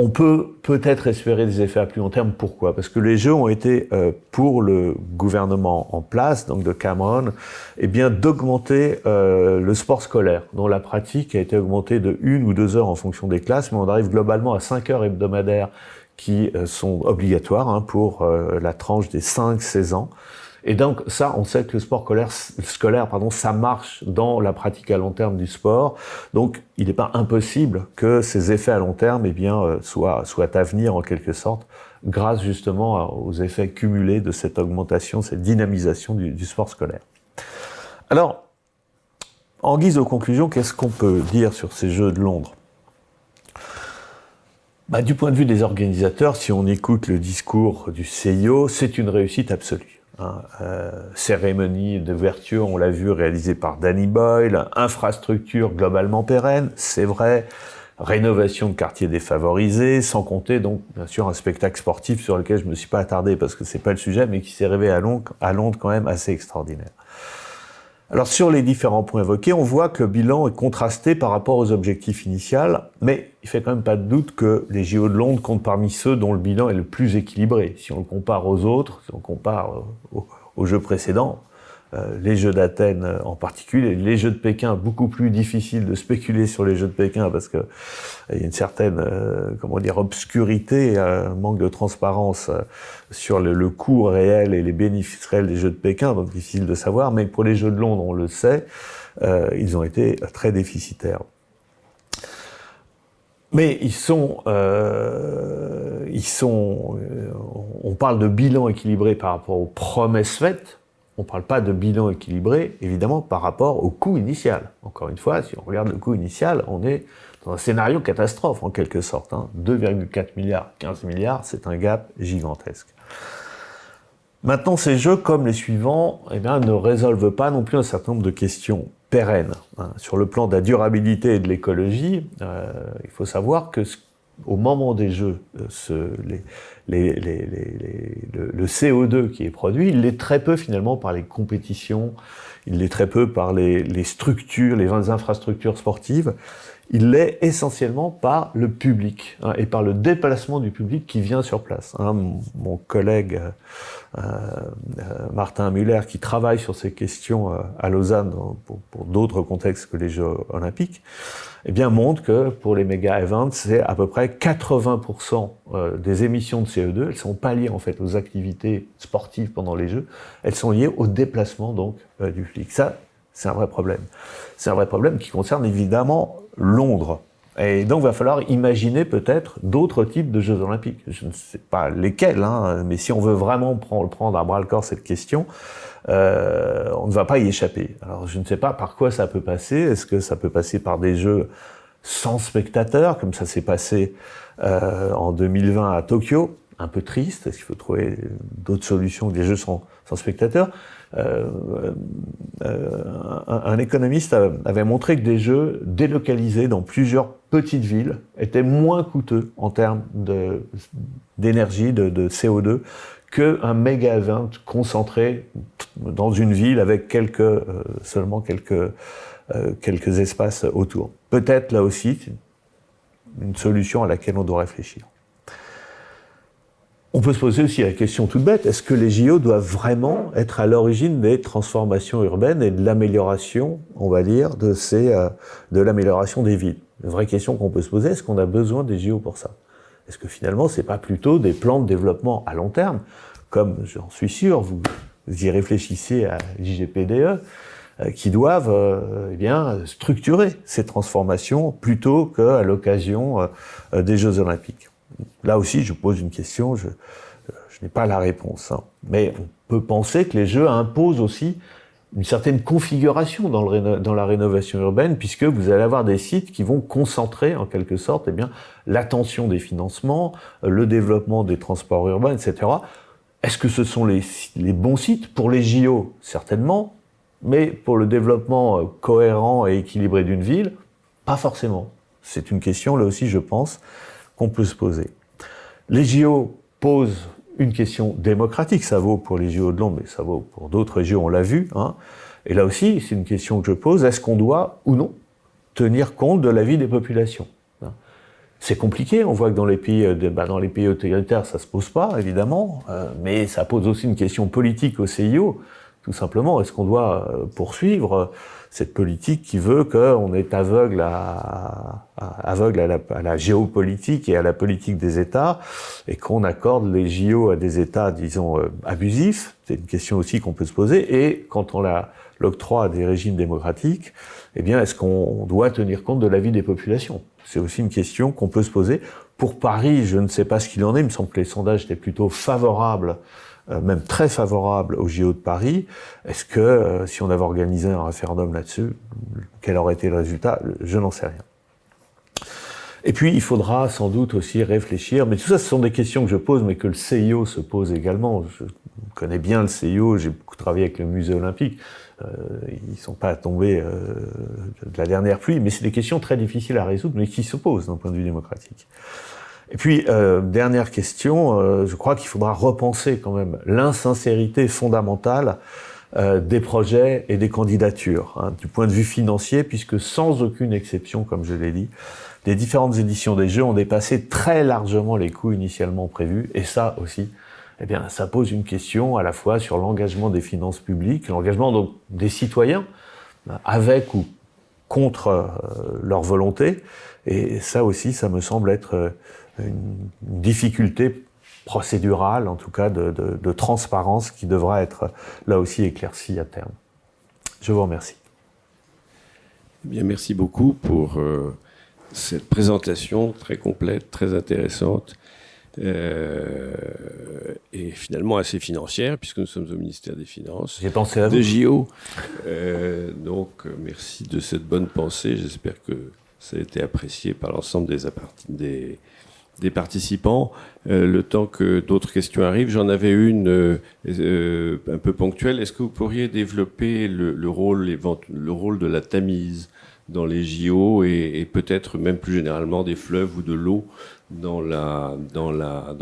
on peut peut-être espérer des effets à plus long terme. Pourquoi? Parce que les Jeux ont été, pour le gouvernement en place, donc de Cameron, eh bien, d'augmenter le sport scolaire, dont la pratique a été augmentée de 1 ou 2 heures en fonction des classes, mais on arrive globalement à 5 heures hebdomadaires qui sont obligatoires pour la tranche des 5-16 ans. Et donc ça, on sait que le sport scolaire, ça marche dans la pratique à long terme du sport. Donc il n'est pas impossible que ces effets à long terme soient à venir en quelque sorte, grâce justement aux effets cumulés de cette augmentation, cette dynamisation du sport scolaire. Alors, en guise de conclusion, qu'est-ce qu'on peut dire sur ces Jeux de Londres ? Du point de vue des organisateurs, si on écoute le discours du CIO, c'est une réussite absolue. Cérémonie d'ouverture, on l'a vu, réalisée par Danny Boyle, infrastructure globalement pérenne, c'est vrai, rénovation de quartiers défavorisés, sans compter donc bien sûr un spectacle sportif sur lequel je me suis pas attardé parce que c'est pas le sujet, mais qui s'est révélé à Londres quand même assez extraordinaire. Alors sur les différents points évoqués, on voit que le bilan est contrasté par rapport aux objectifs initiaux, mais il fait quand même pas de doute que les JO de Londres comptent parmi ceux dont le bilan est le plus équilibré. Si on le compare aux autres, si on compare aux Jeux précédents, les Jeux d'Athènes en particulier, les Jeux de Pékin, beaucoup plus difficile de spéculer sur les Jeux de Pékin parce que il y a une certaine, obscurité, manque de transparence sur le coût réel et les bénéfices réels des Jeux de Pékin, donc difficile de savoir. Mais pour les Jeux de Londres, on le sait, ils ont été très déficitaires. Mais on parle de bilan équilibré par rapport aux promesses faites. On ne parle pas de bilan équilibré, évidemment, par rapport au coût initial. Encore une fois, si on regarde le coût initial, on est dans un scénario catastrophe, en quelque sorte. 2,4 milliards, 15 milliards, c'est un gap gigantesque. Maintenant, ces jeux, comme les suivants, ne résolvent pas non plus un certain nombre de questions pérennes. Sur le plan de la durabilité et de l'écologie, il faut savoir que au moment des jeux, le CO2 qui est produit, il l'est très peu finalement par les compétitions, il l'est très peu par les structures, les infrastructures sportives, il l'est essentiellement par le public et par le déplacement du public qui vient sur place. Mon collègue Martin Muller, qui travaille sur ces questions à Lausanne pour d'autres contextes que les Jeux Olympiques, montre que pour les méga events, c'est à peu près 80% des émissions de CO2, elles sont pas liées en fait aux activités sportives pendant les Jeux, elles sont liées au déplacement donc du public. Ça, c'est un vrai problème. C'est un vrai problème qui concerne évidemment Londres. Et donc, il va falloir imaginer peut-être d'autres types de Jeux Olympiques. Je ne sais pas lesquels, mais si on veut vraiment prendre à bras-le-corps cette question, on ne va pas y échapper. Alors, je ne sais pas par quoi ça peut passer. Est-ce que ça peut passer par des Jeux sans spectateurs, comme ça s'est passé en 2020 à Tokyo? Un peu triste. Est-ce qu'il faut trouver d'autres solutions que des Jeux sans spectateurs? Un économiste avait montré que des jeux délocalisés dans plusieurs petites villes étaient moins coûteux en termes d'énergie, de CO2, qu'un méga event concentré dans une ville avec seulement quelques espaces autour. Peut-être là aussi une solution à laquelle on doit réfléchir. On peut se poser aussi la question toute bête, est-ce que les JO doivent vraiment être à l'origine des transformations urbaines et de l'amélioration, on va dire, de l'amélioration des villes? Une vraie question qu'on peut se poser, est-ce qu'on a besoin des JO pour ça? Est-ce que finalement, c'est pas plutôt des plans de développement à long terme, comme j'en suis sûr, vous y réfléchissez à l'IGPDE, qui doivent structurer ces transformations plutôt qu'à l'occasion des Jeux Olympiques. Là aussi, je pose une question, je n'ai pas la réponse, hein. Mais on peut penser que les Jeux imposent aussi une certaine configuration dans la rénovation urbaine, puisque vous allez avoir des sites qui vont concentrer en quelque sorte l'attention des financements, le développement des transports urbains, etc. Est-ce que ce sont les bons sites pour les JO? Certainement, mais pour le développement cohérent et équilibré d'une ville, pas forcément. C'est une question, là aussi, je pense, qu'on peut se poser. Les JO posent une question démocratique, ça vaut pour les JO de Londres, mais ça vaut pour d'autres JO, on l'a vu, hein. Et là aussi, c'est une question que je pose, est-ce qu'on doit ou non tenir compte de la vie des populations? C'est compliqué, on voit que dans les pays autoritaires, ça se pose pas, évidemment, mais ça pose aussi une question politique au CIO. Tout simplement, est-ce qu'on doit poursuivre cette politique qui veut qu'on est aveugle à la géopolitique et à la politique des États, et qu'on accorde les JO à des États, disons, abusifs? C'est une question aussi qu'on peut se poser. Et quand on l'octroie à des régimes démocratiques, eh bien, est-ce qu'on doit tenir compte de l'avis des populations? C'est aussi une question qu'on peut se poser. Pour Paris, je ne sais pas ce qu'il en est. Il me semble que les sondages étaient plutôt favorables, même très favorables aux JO de Paris. Est-ce que, si on avait organisé un référendum là-dessus, quel aurait été le résultat? Je n'en sais rien. Et puis, il faudra sans doute aussi réfléchir, mais tout ça, ce sont des questions que je pose, mais que le CIO se pose également. Je connais bien le CIO, j'ai beaucoup travaillé avec le musée olympique. Ils ne sont pas tombés de la dernière pluie, mais c'est des questions très difficiles à résoudre, mais qui se posent d'un point de vue démocratique. Et puis, dernière question, je crois qu'il faudra repenser quand même l'insincérité fondamentale des projets et des candidatures, hein, du point de vue financier, puisque sans aucune exception, comme je l'ai dit, les différentes éditions des Jeux ont dépassé très largement les coûts initialement prévus, et ça aussi, eh bien, ça pose une question à la fois sur l'engagement des finances publiques, l'engagement donc des citoyens, avec ou contre leur volonté, et ça aussi, ça me semble être une difficulté procédurale, en tout cas de transparence, qui devra être là aussi éclaircie à terme. Je vous remercie. Eh bien, merci beaucoup pour cette présentation très complète, très intéressante, et finalement assez financière, puisque nous sommes au ministère des Finances. J'ai pensé à vous. De JO. Donc, merci de cette bonne pensée. J'espère que ça a été apprécié par l'ensemble des participants. Le temps que d'autres questions arrivent, j'en avais une un peu ponctuelle. Est-ce que vous pourriez développer le rôle de la Tamise dans les JO et peut-être même plus généralement des fleuves ou de l'eau dans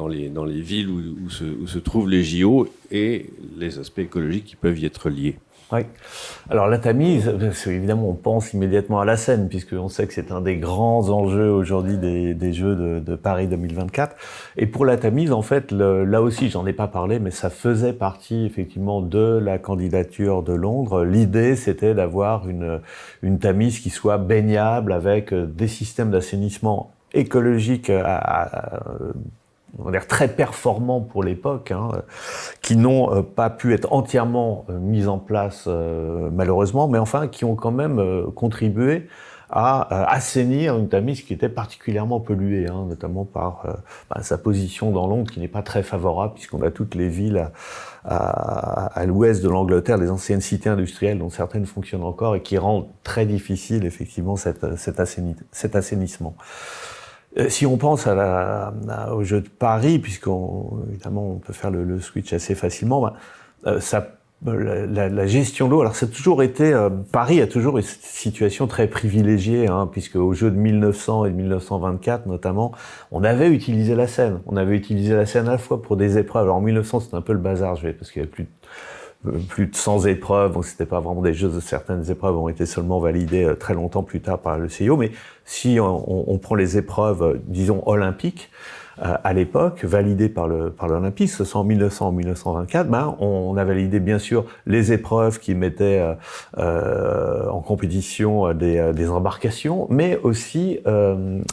les villes où se trouvent les JO et les aspects écologiques qui peuvent y être liés? Oui. Alors la Tamise, évidemment, on pense immédiatement à la Seine, puisqu'on sait que c'est un des grands enjeux aujourd'hui des Jeux de Paris 2024. Et pour la Tamise, en fait, là aussi, j'en ai pas parlé, mais ça faisait partie effectivement de la candidature de Londres. L'idée, c'était d'avoir une Tamise qui soit baignable avec des systèmes d'assainissement écologique on va dire très performants pour l'époque, hein, qui n'ont pas pu être entièrement mis en place malheureusement, mais enfin qui ont quand même contribué à assainir une Tamise qui était particulièrement polluée, hein, notamment par sa position dans Londres qui n'est pas très favorable, puisqu'on a toutes les villes à l'ouest de l'Angleterre, les anciennes cités industrielles dont certaines fonctionnent encore et qui rendent très difficile effectivement cet assainissement. Si on pense aux Jeux de Paris, évidemment on peut faire le switch assez facilement, la gestion de l'eau, alors ça a toujours été, Paris a toujours une situation très privilégiée, hein, puisque aux Jeux de 1900 et de 1924 notamment, on avait utilisé la Seine. On avait utilisé la Seine à la fois pour des épreuves. Alors en 1900 c'était un peu le bazar, parce qu'il y avait plus plus de 100 épreuves, donc c'était pas vraiment des jeux, certaines épreuves ont été seulement validées très longtemps plus tard par le CIO, mais si on prend les épreuves, disons, olympiques, à l'époque, validées par l'Olympique, ce sont en 1900, en 1924, on a validé bien sûr les épreuves qui mettaient en compétition des embarcations, mais aussi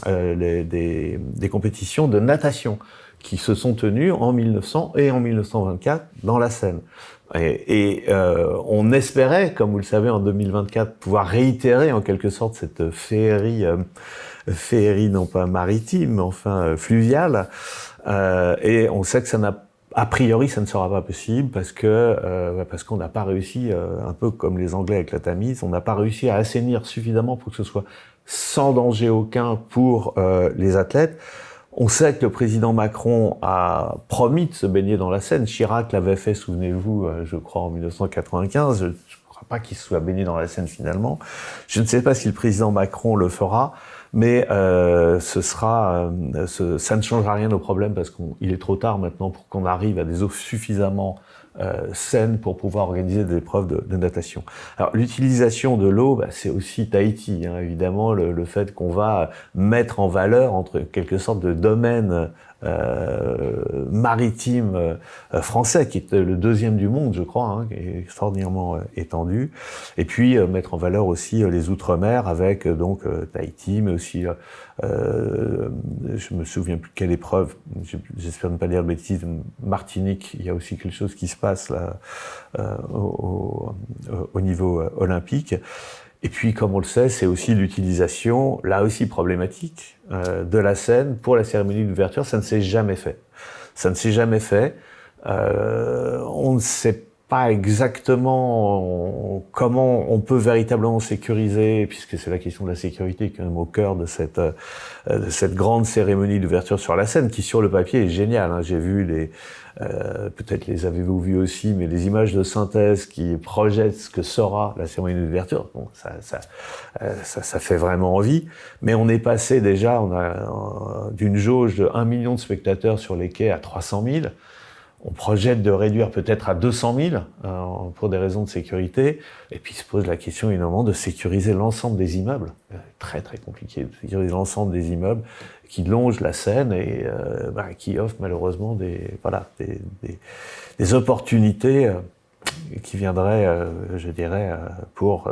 des compétitions de natation qui se sont tenues en 1900 et en 1924 dans la Seine. Et on espérait, comme vous le savez, en 2024, pouvoir réitérer en quelque sorte cette féerie non pas maritime, mais enfin fluviale. Et on sait que a priori, ça ne sera pas possible parce qu'on n'a pas réussi, un peu comme les Anglais avec la Tamise, on n'a pas réussi à assainir suffisamment pour que ce soit sans danger aucun pour les athlètes. On sait que le président Macron a promis de se baigner dans la Seine. Chirac l'avait fait, souvenez-vous, je crois en 1995. Je ne crois pas qu'il se soit baigné dans la Seine finalement. Je ne sais pas si le président Macron le fera, mais ça ne changera rien au problème parce qu'il est trop tard maintenant pour qu'on arrive à des eaux suffisamment saines pour pouvoir organiser des épreuves de natation. Alors l'utilisation de l'eau, c'est aussi Tahiti, hein, évidemment, le fait qu'on va mettre en valeur entre quelque sorte de domaine maritime français, qui est le deuxième du monde, je crois, hein, qui est extraordinairement étendu, et puis mettre en valeur aussi les outre-mer avec donc Tahiti, mais aussi je me souviens plus quelle épreuve, j'espère ne pas dire de bêtises, Martinique, il y a aussi quelque chose qui se passe là au niveau olympique. Et puis, comme on le sait, c'est aussi l'utilisation, là aussi problématique, de la Seine pour la cérémonie d'ouverture. Ça ne s'est jamais fait. Ça ne s'est jamais fait. On ne sait pas exactement comment on peut véritablement sécuriser, puisque c'est la question de la sécurité qui est quand même au cœur de cette grande cérémonie d'ouverture sur la Seine, qui sur le papier est géniale. Hein. J'ai vu peut-être les avez-vous vus aussi, mais les images de synthèse qui projettent ce que sera la cérémonie d'ouverture, bon, ça fait vraiment envie. Mais on est passé déjà, d'une jauge de 1 million de spectateurs sur les quais à 300 000. On projette de réduire peut-être à 200 000 pour des raisons de sécurité. Et puis se pose la question évidemment de sécuriser l'ensemble des immeubles. Très très compliqué de sécuriser l'ensemble des immeubles qui longent la Seine et qui offrent malheureusement des opportunités qui viendraient, je dirais, pour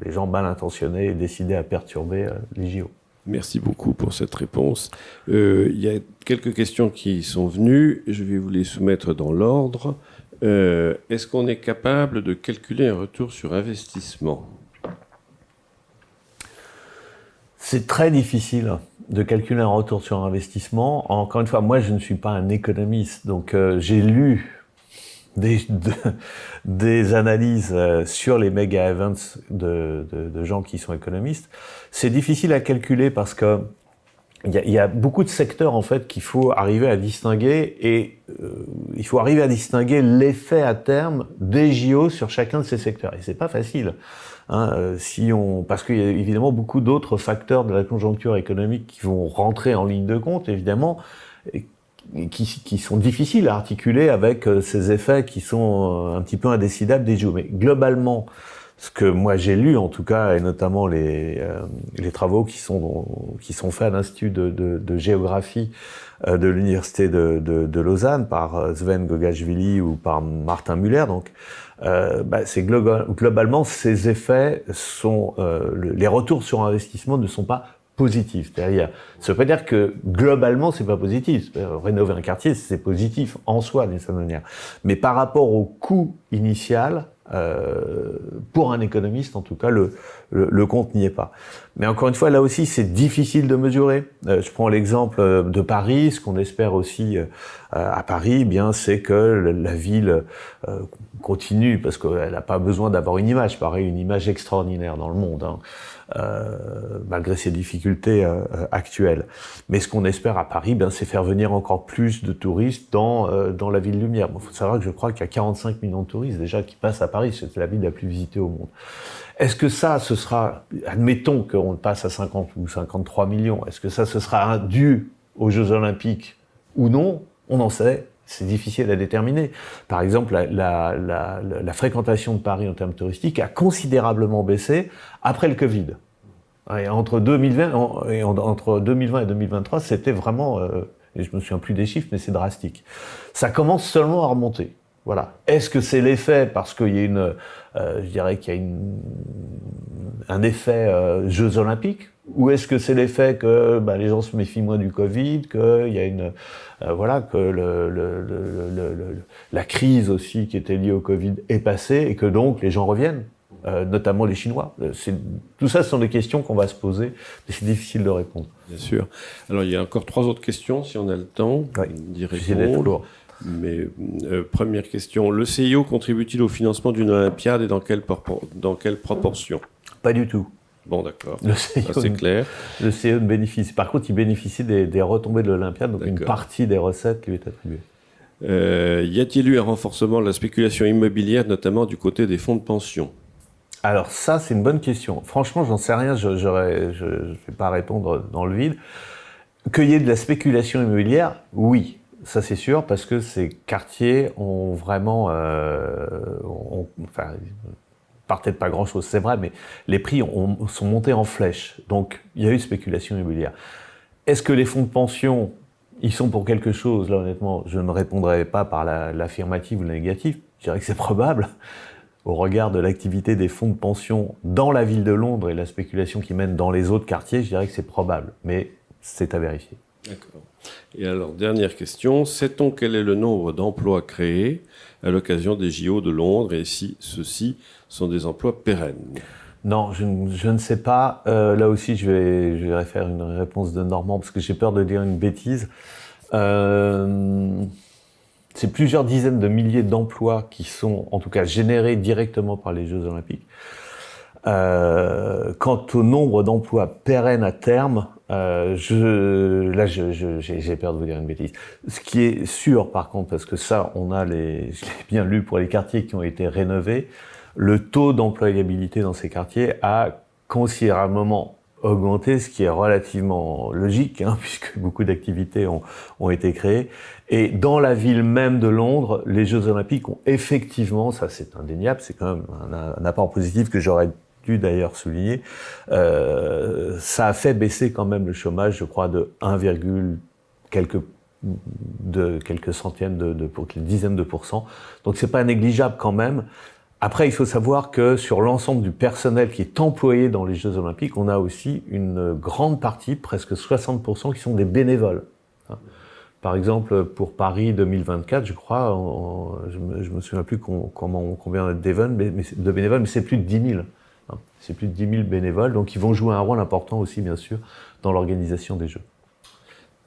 les gens mal intentionnés et décidés à perturber les JO. Merci beaucoup pour cette réponse. Il y a quelques questions qui sont venues. Je vais vous les soumettre dans l'ordre. Est-ce qu'on est capable de calculer un retour sur investissement ? C'est très difficile de calculer un retour sur investissement. Encore une fois, moi, je ne suis pas un économiste, donc j'ai lu des analyses sur les méga events de gens qui sont économistes. C'est difficile à calculer parce que il y a beaucoup de secteurs en fait qu'il faut arriver à distinguer et il faut arriver à distinguer l'effet à terme des JO sur chacun de ces secteurs. Et c'est pas facile, hein, parce qu'il y a évidemment beaucoup d'autres facteurs de la conjoncture économique qui vont rentrer en ligne de compte, évidemment, qui sont difficiles à articuler avec ces effets qui sont un petit peu indécidables des JO. Mais globalement, ce que moi j'ai lu en tout cas, et notamment les travaux qui sont faits à l'Institut de géographie de l'Université de Lausanne par Sven Gogashvili ou par Martin Müller, donc c'est globalement ces effets sont les retours sur investissement ne sont pas positif. C'est-à-dire, ça veut pas dire que globalement c'est pas positif. Rénover un quartier, c'est positif en soi d'une certaine manière. Mais par rapport au coût initial, pour un économiste en tout cas, le compte n'y est pas. Mais encore une fois, là aussi, c'est difficile de mesurer. Je prends l'exemple de Paris. Ce qu'on espère aussi à Paris, bien, c'est que la ville continue, parce qu'elle n'a pas besoin d'avoir une image. Pareil, une image extraordinaire dans le monde, hein. Malgré ces difficultés actuelles. Mais ce qu'on espère à Paris, c'est faire venir encore plus de touristes dans la ville lumière. Bon, faut savoir que je crois qu'il y a 45 millions de touristes déjà qui passent à Paris. C'est la ville la plus visitée au monde. Est-ce que ça, ce sera, admettons qu'on passe à 50 ou 53 millions, est-ce que ça, ce sera dû aux Jeux Olympiques ou non? On n'en sait c'est difficile à déterminer. Par exemple, la fréquentation de Paris en termes touristiques a considérablement baissé après le Covid. Et entre 2020 et 2023, c'était vraiment, et je me souviens plus des chiffres, mais c'est drastique. Ça commence seulement à remonter. Voilà. Est-ce que c'est l'effet parce qu'il y a je dirais qu'il y a un effet Jeux Olympiques, ou est-ce que c'est l'effet que les gens se méfient moins du Covid, qu'il y a voilà, que la crise aussi qui était liée au Covid est passée et que donc les gens reviennent, notamment les Chinois. Tout ça, ce sont des questions qu'on va se poser, mais c'est difficile de répondre. Bien sûr. Alors il y a encore 3 autres questions, si on a le temps d'y répondre. Mais première question, le CIO contribue-t-il au financement d'une Olympiade et dans quelle proportion? Pas du tout. Bon, d'accord. C'est clair. Le CIO ne bénéficie. Par contre, il bénéficie des retombées de l'Olympiade, donc une partie des recettes lui est attribuée. Y a-t-il eu un renforcement de la spéculation immobilière, notamment du côté des fonds de pension? Alors ça, c'est une bonne question. Franchement, j'en sais rien. Je ne vais pas répondre dans le vide. Qu'il y ait de la spéculation immobilière, oui. Ça, c'est sûr, parce que ces quartiers ont vraiment... partaient de pas grand-chose, c'est vrai, mais les prix sont montés en flèche. Donc, il y a eu spéculation immobilière. Est-ce que les fonds de pension, ils sont pour quelque chose? Là, honnêtement, je ne répondrai pas par l'affirmative ou la négative. Je dirais que c'est probable. Au regard de l'activité des fonds de pension dans la ville de Londres et la spéculation qui mène dans les autres quartiers, je dirais que c'est probable. Mais c'est à vérifier. D'accord. Et alors, dernière question, sait-on quel est le nombre d'emplois créés à l'occasion des JO de Londres et si ceux-ci sont des emplois pérennes? Non, je ne sais pas. Là aussi, je vais faire une réponse de Normand parce que j'ai peur de dire une bêtise. C'est plusieurs dizaines de milliers d'emplois qui sont, en tout cas, générés directement par les Jeux Olympiques. Quant au nombre d'emplois pérennes à terme, j'ai peur de vous dire une bêtise. Ce qui est sûr, par contre, parce que ça, je l'ai bien lu pour les quartiers qui ont été rénovés, le taux d'employabilité dans ces quartiers a considérablement augmenté, ce qui est relativement logique, puisque beaucoup d'activités ont été créées. Et dans la ville même de Londres, les Jeux Olympiques ont effectivement, ça c'est indéniable, c'est quand même un apport positif que j'aurais dû d'ailleurs souligner, ça a fait baisser quand même le chômage, je crois, de quelques centièmes quelques dizaines de pourcents. Donc c'est pas négligeable quand même. Après, il faut savoir que sur l'ensemble du personnel qui est employé dans les Jeux Olympiques, on a aussi une grande partie, presque 60%, qui sont des bénévoles. Par exemple, pour Paris 2024, je crois, je me souviens plus combien de bénévoles, mais c'est plus de 10 000. C'est plus de 10 000 bénévoles, donc ils vont jouer un rôle important aussi, bien sûr, dans l'organisation des Jeux.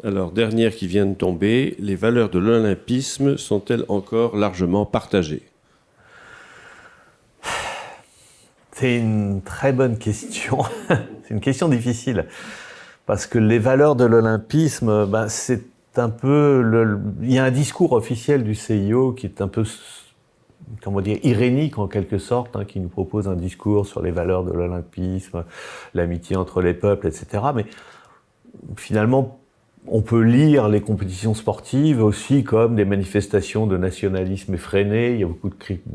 Alors, dernière qui vient de tomber, les valeurs de l'olympisme sont-elles encore largement partagées? C'est une très bonne question. C'est une question difficile. Parce que les valeurs de l'olympisme, c'est un peu... Il y a un discours officiel du CIO qui est un peu, comment dire, irénique en quelque sorte, qui nous propose un discours sur les valeurs de l'olympisme, l'amitié entre les peuples, etc. Mais finalement, on peut lire les compétitions sportives aussi comme des manifestations de nationalisme effréné. Il y a beaucoup de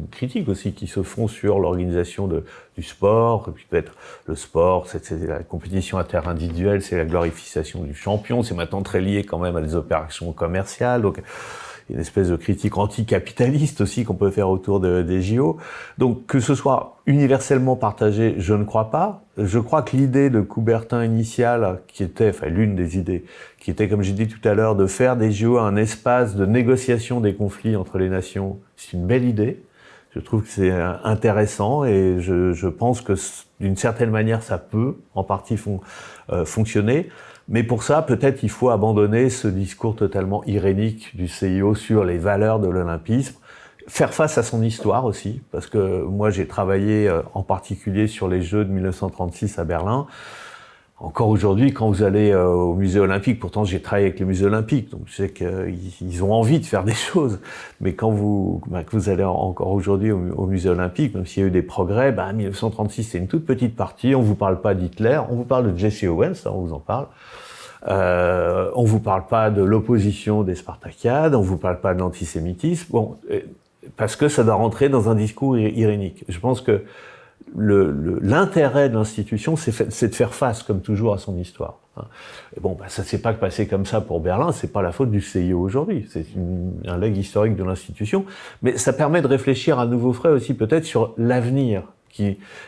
critiques aussi qui se font sur l'organisation du sport. Et puis peut-être le sport, c'est la compétition interindividuelle, c'est la glorification du champion. C'est maintenant très lié quand même à des opérations commerciales. Donc il y a une espèce de critique anticapitaliste aussi qu'on peut faire autour des JO. Donc que ce soit universellement partagé, je ne crois pas. Je crois que l'idée de Coubertin initiale, qui était, l'une des idées, qui était, comme j'ai dit tout à l'heure, de faire des JO un espace de négociation des conflits entre les nations, c'est une belle idée. Je trouve que c'est intéressant et je pense que d'une certaine manière, ça peut en partie fonctionner. Mais pour ça, peut-être il faut abandonner ce discours totalement irénique du CIO sur les valeurs de l'olympisme, faire face à son histoire aussi, parce que moi j'ai travaillé en particulier sur les Jeux de 1936 à Berlin. Encore aujourd'hui, quand vous allez au musée olympique, pourtant j'ai travaillé avec les musées olympiques, donc je sais qu'ils ont envie de faire des choses, mais quand vous allez encore aujourd'hui au musée olympique, même s'il y a eu des progrès, 1936 c'est une toute petite partie, on vous parle pas d'Hitler, on vous parle de Jesse Owens, on vous en parle. On vous parle pas de l'opposition des Spartakiades, on vous parle pas de l'antisémitisme, bon, parce que ça doit rentrer dans un discours irénique. Je pense que l'intérêt de l'institution, c'est de faire face, comme toujours, à son histoire. Et bon, ça s'est pas passé comme ça pour Berlin, c'est pas la faute du CIO aujourd'hui, c'est un legs historique de l'institution, mais ça permet de réfléchir à nouveau frais aussi peut-être sur l'avenir.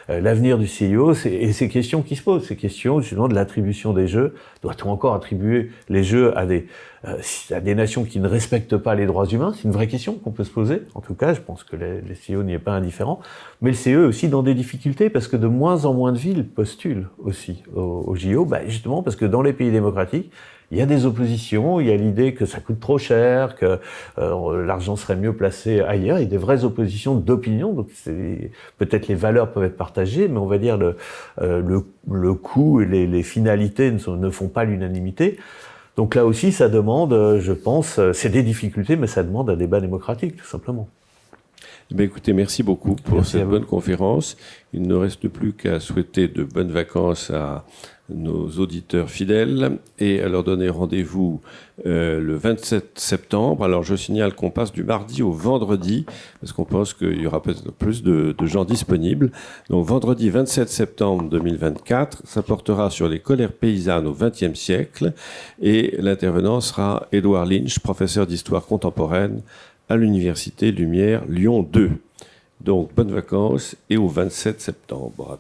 L'avenir du CIO, et ces questions qui se posent, ces questions justement de l'attribution des jeux. Doit-on encore attribuer les jeux à des nations qui ne respectent pas les droits humains? C'est une vraie question qu'on peut se poser. En tout cas, je pense que les CIO n'y est pas indifférent. Mais le CIO est aussi dans des difficultés parce que de moins en moins de villes postulent aussi au JO, justement parce que dans les pays démocratiques, il y a des oppositions, il y a l'idée que ça coûte trop cher, que l'argent serait mieux placé ailleurs, il y a des vraies oppositions d'opinion, donc peut-être les valeurs peuvent être partagées, mais on va dire le coût et les finalités ne font pas l'unanimité. Donc là aussi, ça demande, je pense, c'est des difficultés, mais ça demande un débat démocratique, tout simplement. Écoutez, merci beaucoup pour cette bonne conférence. Il ne reste plus qu'à souhaiter de bonnes vacances à nos auditeurs fidèles et à leur donner rendez-vous le 27 septembre. Alors je signale qu'on passe du mardi au vendredi parce qu'on pense qu'il y aura peut-être plus de gens disponibles. Donc vendredi 27 septembre 2024, ça portera sur les colères paysannes au XXe siècle et l'intervenant sera Édouard Lynch, professeur d'histoire contemporaine à l'Université Lumière Lyon 2. Donc bonnes vacances et au 27 septembre.